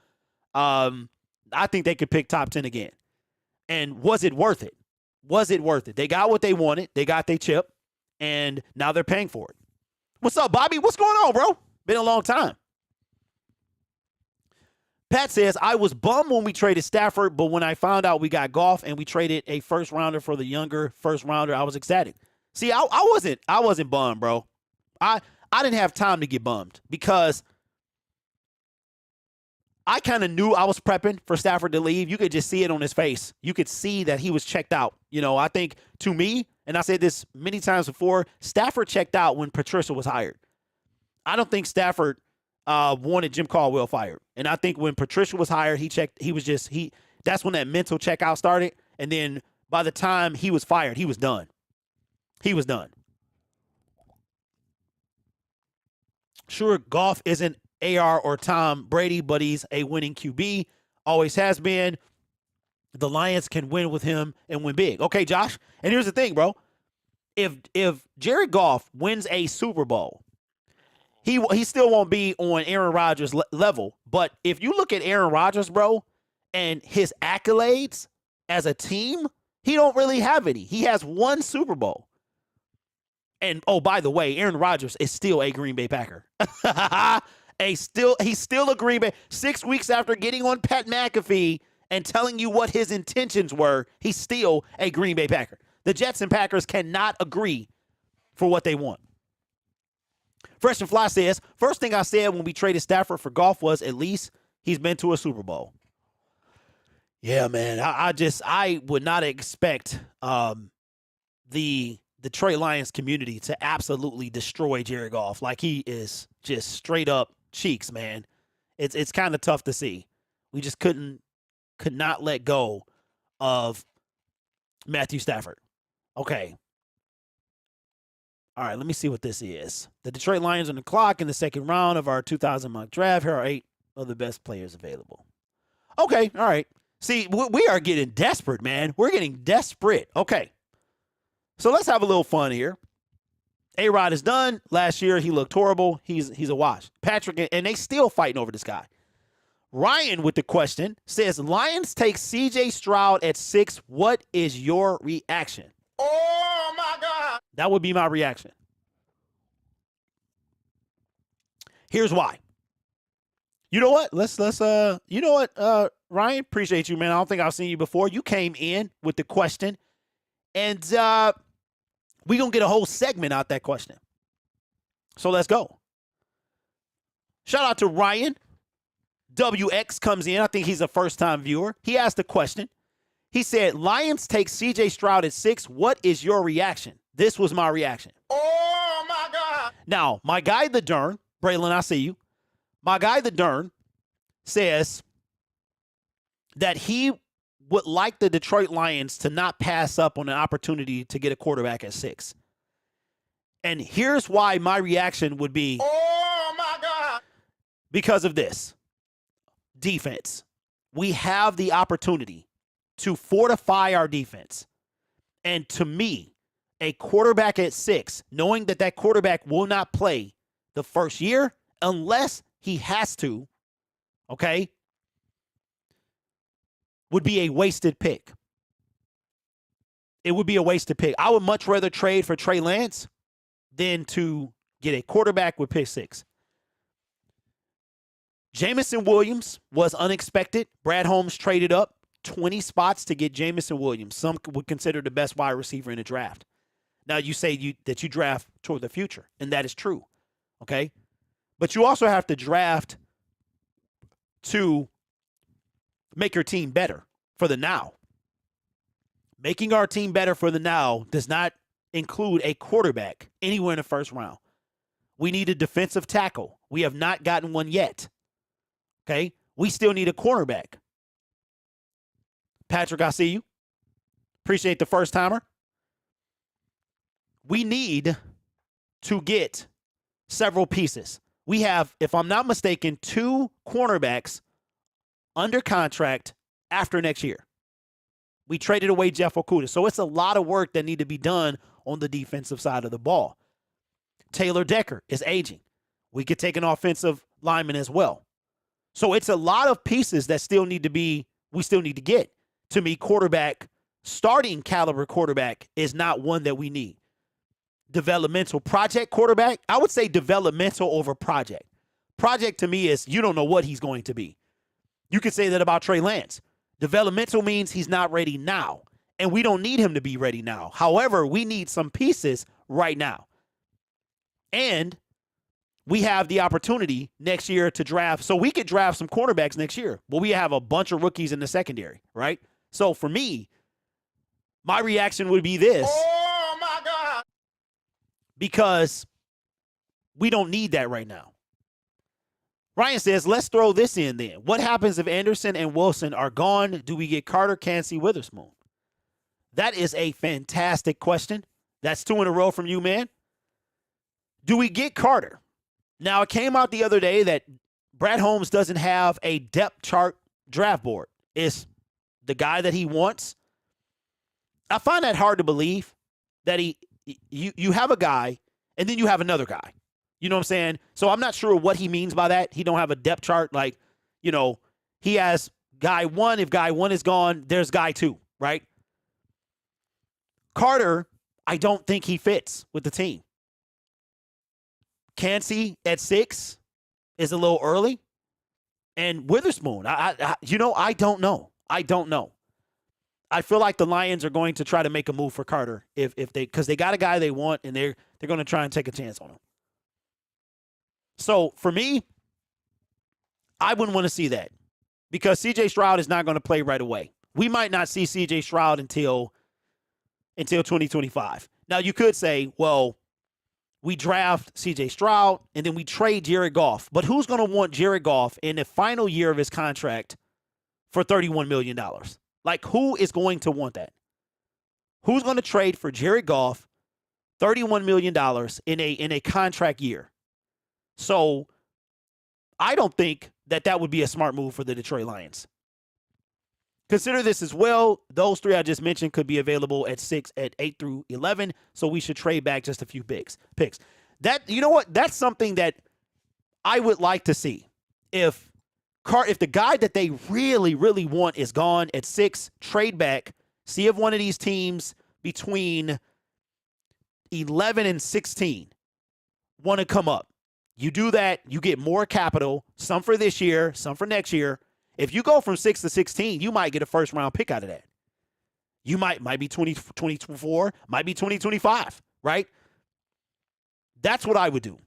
I think they could pick top 10 again. And was it worth it? Was it worth it? They got what they wanted. They got their chip. And now they're paying for it. What's up, Bobby? What's going on, bro? Been a long time. Pat says, I was bummed when we traded Stafford, but when I found out we got Goff and we traded a first rounder for the younger first rounder, I was ecstatic. See, I wasn't bummed, bro. I didn't have time to get bummed because I kind of knew I was prepping for Stafford to leave. You could just see it on his face. You could see that he was checked out. I think to me, and I said this many times before, Stafford checked out when Patricia was hired. I don't think Stafford wanted Jim Caldwell fired. And I think when Patricia was hired, that's when that mental checkout started. And then by the time he was fired, he was done. He was done. Sure, Goff isn't AR or Tom Brady, but he's a winning QB. Always has been. The Lions can win with him and win big. Okay, Josh. And here's the thing, bro. If Jared Goff wins a Super Bowl, he still won't be on Aaron Rodgers' level. But if you look at Aaron Rodgers, bro, and his accolades as a team, he don't really have any. He has one Super Bowl. And, oh, by the way, Aaron Rodgers is still a Green Bay Packer. He's still a Green Bay. 6 weeks after getting on Pat McAfee and telling you what his intentions were, he's still a Green Bay Packer. The Jets and Packers cannot agree for what they want. Fresh and Fly says, first thing I said when we traded Stafford for Goff was at least he's been to a Super Bowl. Yeah, man. I would not expect the Detroit Lions community to absolutely destroy Jared Goff. Like, he is just straight up cheeks, man. It's kind of tough to see. We just could not let go of Matthew Stafford. Okay. All right, let me see what this is. The Detroit Lions on the clock in the second round of our 2000 mock draft. Here are 8 of the best players available. Okay, all right. See, we are getting desperate, man. We're getting desperate. Okay. So let's have a little fun here. A-Rod is done. Last year, he looked horrible. He's a wash. Patrick, and they still fighting over this guy. Ryan with the question says, Lions take C.J. Stroud at 6. What is your reaction? Oh, my God. That would be my reaction. Here's why. You know what? Ryan, appreciate you, man. I don't think I've seen you before. You came in with the question, and we're going to get a whole segment out that question. So let's go. Shout out to Ryan. WX comes in. I think he's a first-time viewer. He asked a question. He said, Lions take C.J. Stroud at 6. What is your reaction? This was my reaction. Oh, my God. Now, my guy, the Dern, Braylon, I see you. My guy, the Dern, says that he would like the Detroit Lions to not pass up on an opportunity to get a quarterback at 6. And here's why my reaction would be, Oh, my God. because of this. Defense. We have the opportunity to fortify our defense. And to me, a quarterback at 6, knowing that that quarterback will not play the first year unless he has to, okay, would be a wasted pick. It would be a wasted pick. I would much rather trade for Trey Lance than to get a quarterback with pick 6. Jamison Williams was unexpected. Brad Holmes traded up 20 spots to get Jamison Williams. Some would consider the best wide receiver in the draft. Now, you say that you draft toward the future, and that is true, okay? But you also have to draft to make your team better for the now. Making our team better for the now does not include a quarterback anywhere in the first round. We need a defensive tackle. We have not gotten one yet. Okay? We still need a cornerback. Patrick, I see you. Appreciate the first timer. We need to get several pieces. We have, if I'm not mistaken, 2 cornerbacks under contract after next year. We traded away Jeff Okudah. So it's a lot of work that need to be done on the defensive side of the ball. Taylor Decker is aging. We could take an offensive lineman as well. So it's a lot of pieces that we still need to get. To me, quarterback, starting caliber quarterback is not one that we need. Developmental project quarterback, I would say developmental over project. Project to me is you don't know what he's going to be. You could say that about Trey Lance. Developmental means he's not ready now, and we don't need him to be ready now. However, we need some pieces right now. And we have the opportunity next year to draft. So we could draft some cornerbacks next year. Well, we have a bunch of rookies in the secondary, right? So for me, my reaction would be this. Oh, my God. Because we don't need that right now. Ryan says, let's throw this in then. What happens if Anderson and Wilson are gone? Do we get Carter, Cansey, Witherspoon? That is a fantastic question. That's 2 in a row from you, man. Do we get Carter? Now, it came out the other day that Brad Holmes doesn't have a depth chart draft board. It's the guy that he wants. I find that hard to believe that you have a guy and then you have another guy. You know what I'm saying? So I'm not sure what he means by that. He don't have a depth chart. Like, you know, he has guy 1. If guy 1 is gone, there's guy 2, right? Carter, I don't think he fits with the team. Cansey at 6 is a little early. And Witherspoon, I don't know. I don't know. I feel like the Lions are going to try to make a move for Carter because they got a guy they want and they're going to try and take a chance on him. So for me, I wouldn't want to see that because C.J. Stroud is not going to play right away. We might not see C.J. Stroud until 2025. Now you could say, well, we draft C.J. Stroud and then we trade Jared Goff. But who's going to want Jared Goff in the final year of his contract for $31 million? Like, who is going to want that? Who's going to trade for Jared Goff $31 million in a contract year? So I don't think that would be a smart move for the Detroit Lions. Consider this as well. Those 3 I just mentioned could be available at 6, at 8 through 11. So we should trade back just a few picks. That, you know what? That's something that I would like to see. If the guy that they really, really want is gone at 6, trade back. See if one of these teams between 11 and 16 want to come up. You do that, you get more capital, some for this year, some for next year. If you go from 6 to 16, you might get a first-round pick out of that. You might be 2024, might be 2025, right? That's what I would do.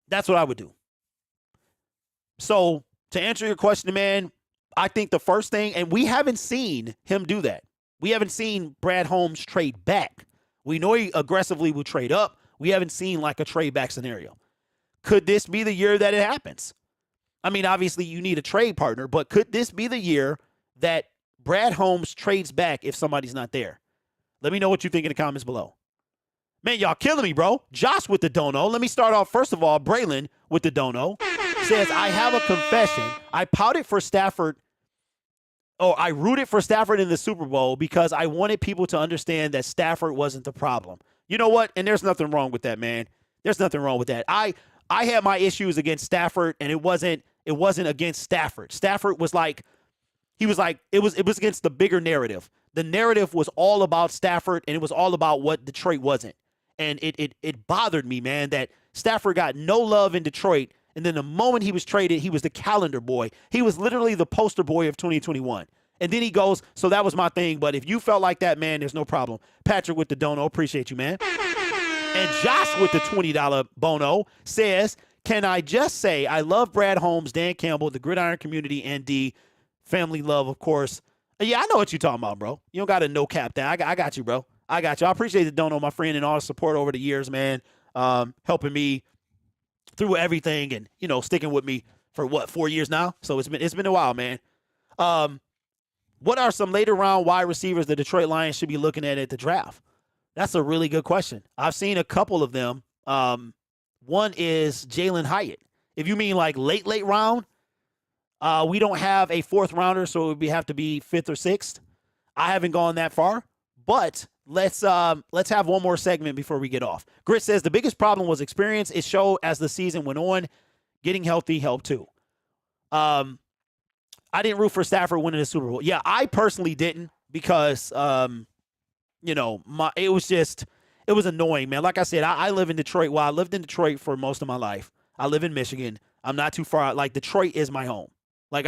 That's what I would do. So to answer your question, man, I think the first thing, and we haven't seen him do that. We haven't seen Brad Holmes trade back. We know he aggressively will trade up. We haven't seen like a trade back scenario. Could this be the year that it happens? I mean, obviously you need a trade partner, but could this be the year that Brad Holmes trades back if somebody's not there? Let me know what you think in the comments below. Man, y'all killing me, bro. Josh with the dono. Let me start off, first of all, Braylon with the dono. Says, I have a confession. I pouted for Stafford. I rooted for Stafford in the Super Bowl because I wanted people to understand that Stafford wasn't the problem. You know what? And there's nothing wrong with that, man. There's nothing wrong with that. I had my issues against Stafford, and it wasn't against Stafford. Stafford was like, it was against the bigger narrative. The narrative was all about Stafford, and it was all about what Detroit wasn't. And it bothered me, man, that Stafford got no love in Detroit. And then the moment he was traded, he was the calendar boy. He was literally the poster boy of 2021. And then he goes, so that was my thing. But if you felt like that, man, there's no problem. Patrick with the dono, appreciate you, man. And Josh with the $20 bono says, can I just say I love Brad Holmes, Dan Campbell, the Gridiron community, and the family love, of course. Yeah, I know what you're talking about, bro. You don't got to no cap that. I got you, bro. I got you. I appreciate the dono, my friend, and all the support over the years, man. Helping me through everything and, you know, sticking with me for 4 years now. So it's been a while, man. What are some later round wide receivers the Detroit Lions should be looking at the draft? That's a really good question. I've seen a couple of them. One is Jalen Hyatt. If you mean like late round, we don't have a fourth rounder, so it would have to be fifth or sixth. I haven't gone that far, but let's have one more segment before we get off. Grit says the biggest problem was experience. It showed as the season went on. Getting healthy helped too. I didn't root for Stafford winning the Super Bowl. Yeah, I personally didn't because you know, it was annoying, man. Like I said, I live in Detroit. Well, I lived in Detroit for most of my life. I live in Michigan. I'm not too far out. Like, Detroit is my home. Like,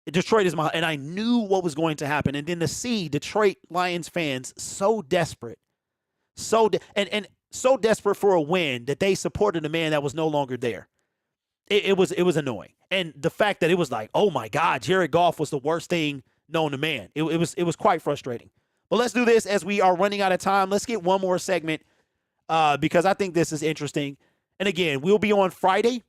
Detroit is and I knew what was going to happen. And then to see Detroit Lions fans so desperate, so desperate for a win that they supported a man that was no longer there. It was annoying. And the fact that it was like, oh my God, Jared Goff was the worst thing known to man. It was quite frustrating. But let's do this as we are running out of time. Let's get one more segment because I think this is interesting. And again, we'll be on Friday.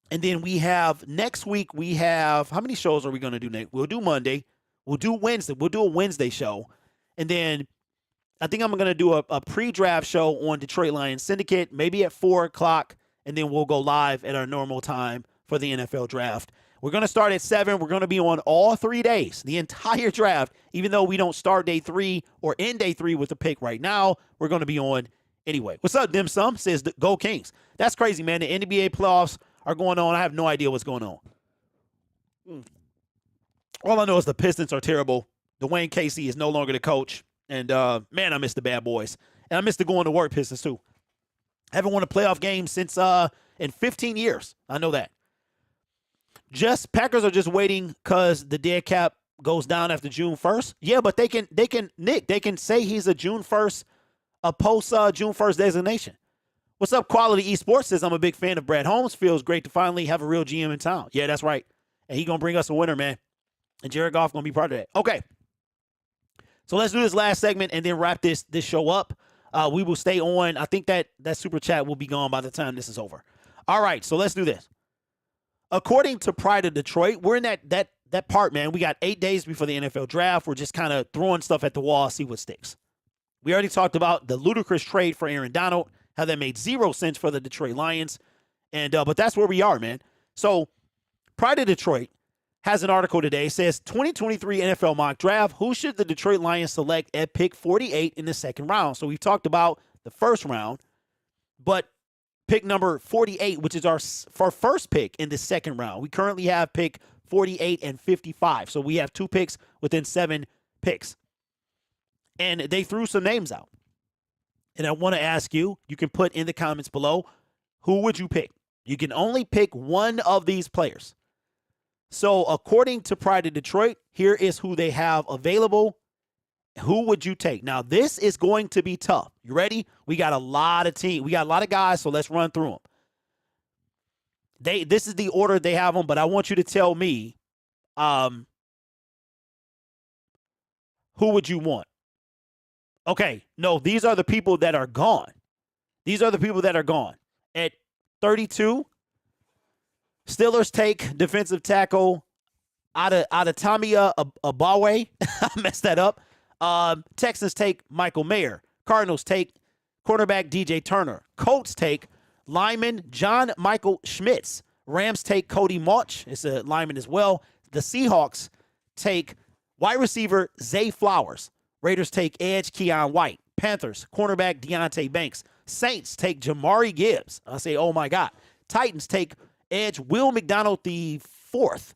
And then we have next week, how many shows are we going to do next? We'll do Monday. We'll do Wednesday. We'll do a Wednesday show. And then I think I'm going to do a pre-draft show on Detroit Lions Syndicate, maybe at 4 o'clock. And then we'll go live at our normal time for the NFL draft. We're going to start at 7. We're going to be on all 3 days, the entire draft. Even though we don't start day 3 or end day 3 with a pick right now, we're going to be on anyway. What's up, Dim Sum? Says Go Kings. That's crazy, man. The NBA playoffs are going on. I have no idea what's going on. All I know is the Pistons are terrible. Dwayne Casey is no longer the coach. And, man, I miss the bad boys. And I miss the going to work Pistons, too. Haven't won a playoff game since in 15 years. I know that. Packers are just waiting because the dead cap goes down after June 1st. Yeah, but they can say he's a June 1st, a post June 1st designation. What's up, Quality Esports says, I'm a big fan of Brad Holmes. Feels great to finally have a real GM in town. Yeah, that's right. And he going to bring us a winner, man. And Jared Goff going to be part of that. Okay. So let's do this last segment and then wrap this show up. We will stay on. I think that super chat will be gone by the time this is over. All right, so let's do this. According to Pride of Detroit, we're in that part, man. We got 8 days before the NFL draft. We're just kind of throwing stuff at the wall, see what sticks. We already talked about the ludicrous trade for Aaron Donald, how that made 0 sense for the Detroit Lions. And but that's where we are, man. So Pride of Detroit has an article today. It says 2023 NFL mock draft. Who should the Detroit Lions select at pick 48 in the second round? So we talked about the first round, but pick number 48, which is our first pick in the second round. We currently have pick 48 and 55. So we have 2 picks within 7 picks. And they threw some names out. And I want to ask you, you can put in the comments below, who would you pick? You can only pick one of these players. So according to Pride of Detroit, here is who they have available. Who would you take? Now, this is going to be tough. You ready? We got a lot of teams. We got a lot of guys, so let's run through them. This is the order they have them, but I want you to tell me who would you want? Okay, no, these are the people that are gone. These are the people that are gone. At 32, Steelers take defensive tackle Adetamia Abawe. I messed that up. Texans take Michael Mayer. Cardinals take cornerback DJ Turner. Colts take lineman John Michael Schmitz. Rams take Cody Mauch. It's a lineman as well. The Seahawks take wide receiver Zay Flowers. Raiders take edge Keon White. Panthers cornerback Deontay Banks. Saints take Jamari Gibbs. I say, oh my God. Titans take edge Will McDonald the fourth.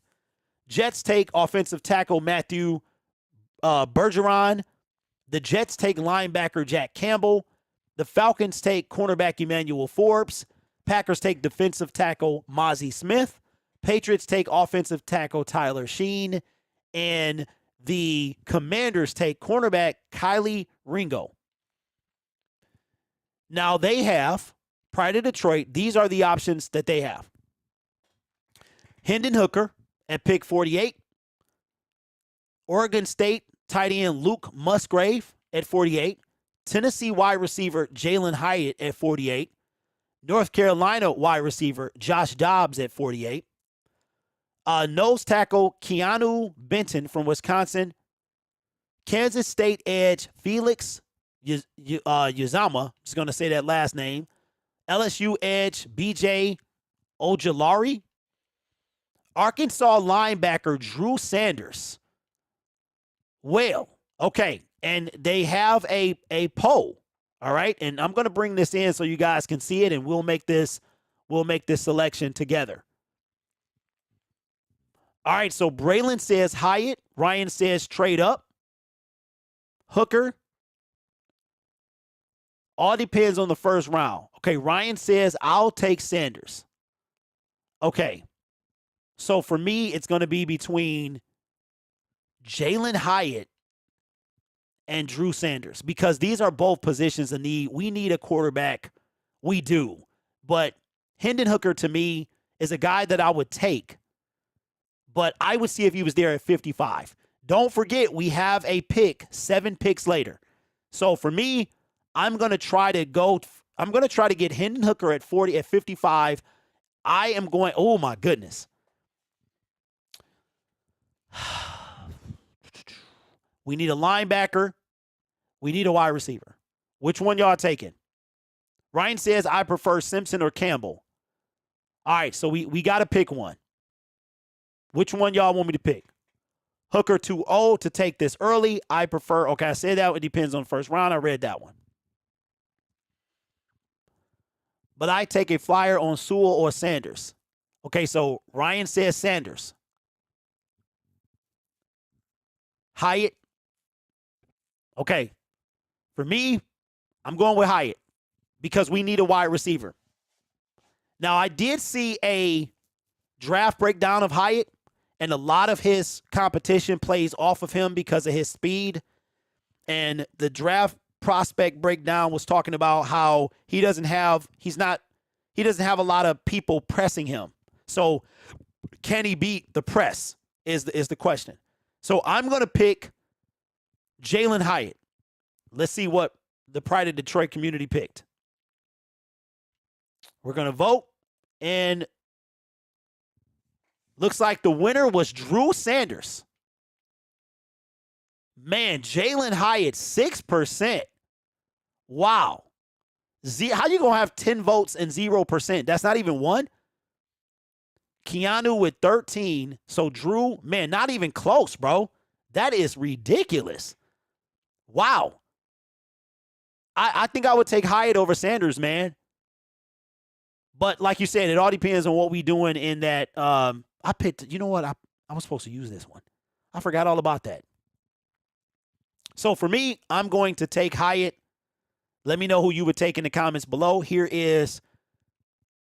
Jets take offensive tackle Matthew Bergeron. The Jets take linebacker Jack Campbell. The Falcons take cornerback Emmanuel Forbes. Packers take defensive tackle Mozzie Smith. Patriots take offensive tackle Tyler Sheen. And the Commanders take cornerback Kylie Ringo. Now they have, prior to Detroit, these are the options that they have. Hendon Hooker at pick 48. Oregon State tight end Luke Musgrave at 48. Tennessee wide receiver Jalen Hyatt at 48. North Carolina wide receiver Josh Dobbs at 48. Nose tackle Keanu Benton from Wisconsin. Kansas State edge Felix Uzama, just going to say that last name. LSU edge BJ Ojulari. Arkansas linebacker Drew Sanders. Well, okay, and they have a poll, all right? And I'm going to bring this in so you guys can see it, and we'll make this selection together. All right, so Braylon says Hyatt. Ryan says trade up. Hooker. All depends on the first round. Okay, Ryan says I'll take Sanders. Okay, so for me, it's going to be between Jalen Hyatt and Drew Sanders because these are both positions of need. We need a quarterback. We do. But Hendon Hooker, to me, is a guy that I would take, but I would see if he was there at 55. Don't forget, we have a pick 7 picks later. So for me, I'm going to try to get Hendon Hooker at 40, at 55. I am going, oh my goodness. We need a linebacker. We need a wide receiver. Which one y'all taking? Ryan says, I prefer Simpson or Campbell. All right, so we got to pick one. Which one y'all want me to pick? Hooker too old to take this early. I prefer, okay, I said that. It depends on the first round. I read that one. But I take a flyer on Sewell or Sanders. Okay, so Ryan says Sanders. Hyatt. Okay. For me, I'm going with Hyatt because we need a wide receiver. Now, I did see a draft breakdown of Hyatt, and a lot of his competition plays off of him because of his speed. And the draft prospect breakdown was talking about how he doesn't have a lot of people pressing him. So can he beat the press is the question. So I'm going to pick Jalen Hyatt. Let's see what the Pride of Detroit community picked. We're going to vote, and looks like the winner was Drew Sanders. Man, Jalen Hyatt, 6%. Wow. How you going to have 10 votes and 0%? That's not even one. Keanu with 13. So Drew, man, not even close, bro. That is ridiculous. Wow. I think I would take Hyatt over Sanders, man. But like you said, it all depends on what we doing in that. I picked, you know what? I was supposed to use this one. I forgot all about that. So for me, I'm going to take Hyatt. Let me know who you would take in the comments below. Here is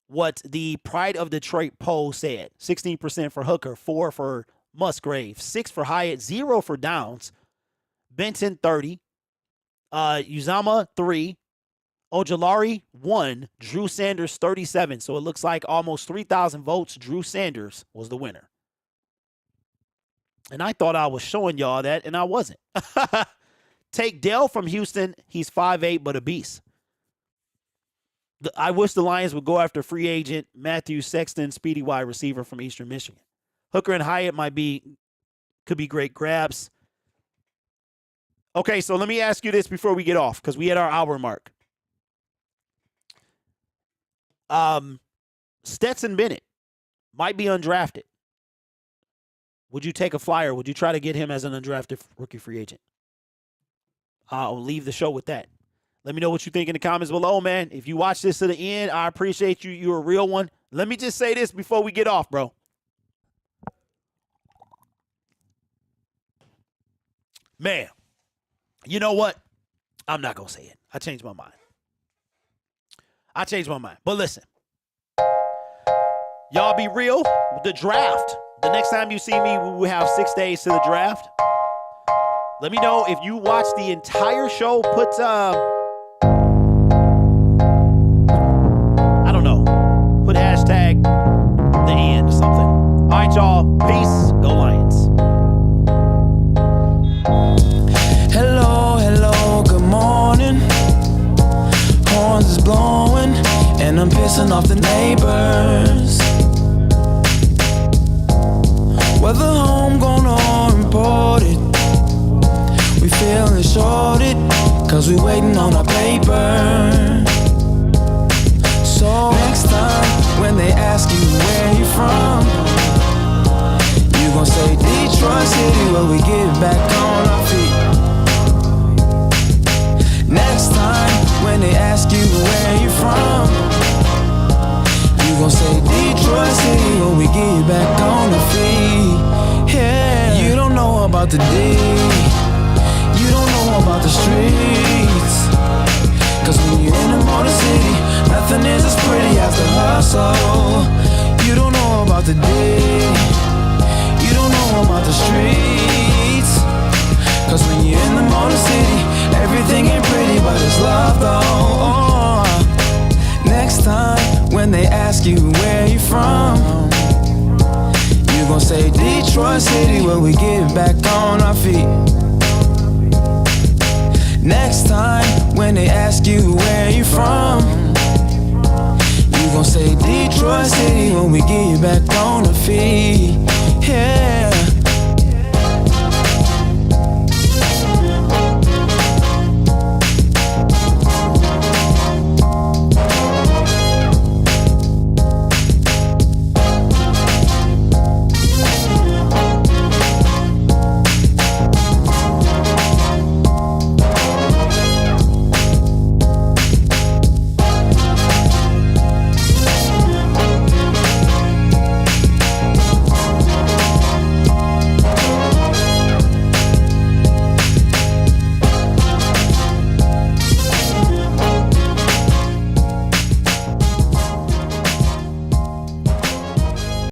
what the Pride of Detroit poll said. 16% for Hooker, 4 for Musgrave, 6 for Hyatt, 0 for Downs. Benton, 30. Uzama, 3. Ojulari 1, Drew Sanders 37. So it looks like almost 3,000 votes. Drew Sanders was the winner. And I thought I was showing y'all that, and I wasn't. Take Dale from Houston. He's 5'8", but a beast. I wish the Lions would go after free agent Matthew Sexton, speedy wide receiver from Eastern Michigan. Hooker and Hyatt could be great grabs. Okay, so let me ask you this before we get off, because we hit our hour mark. Stetson Bennett might be undrafted. Would you take a flyer? Would you try to get him as an undrafted rookie free agent? I'll leave the show with that. Let me know what you think in the comments below, man. If you watch this to the end, I appreciate you. You're a real one. Let me just say this before we get off, bro. Man, you know what? I'm not going to say it. I changed my mind. But listen, y'all be real. The draft. The next time you see me, we will have 6 days to the draft. Let me know if you watch the entire show. Put, I don't know. Put hashtag the end or something. All right, y'all. Peace. Go Lions. Hello, hello, good morning. Horns is blowing, and I'm pissing off the neighbors. Whether homegrown or imported, we feeling shorted, cause we waiting on our paper. So next time, when they ask you where you from, you gon' say Detroit City, where we get back on our feet. Next time, when they ask you where you from, you gon' say Detroit City, when we get back on our feet. Yeah, you don't know about the D, you don't know about the streets, cause when you're in the Motor City, nothing is as pretty as the hustle. You don't know about the D, you don't know about the streets, cause when you're in the Motor City, everything ain't pretty, but it's love though. Next time, when they ask you where you from, you gon' say Detroit City, where we get back on our feet. Next time, when they ask you where you from, you gon' say Detroit City, when we get back on our feet. Yeah.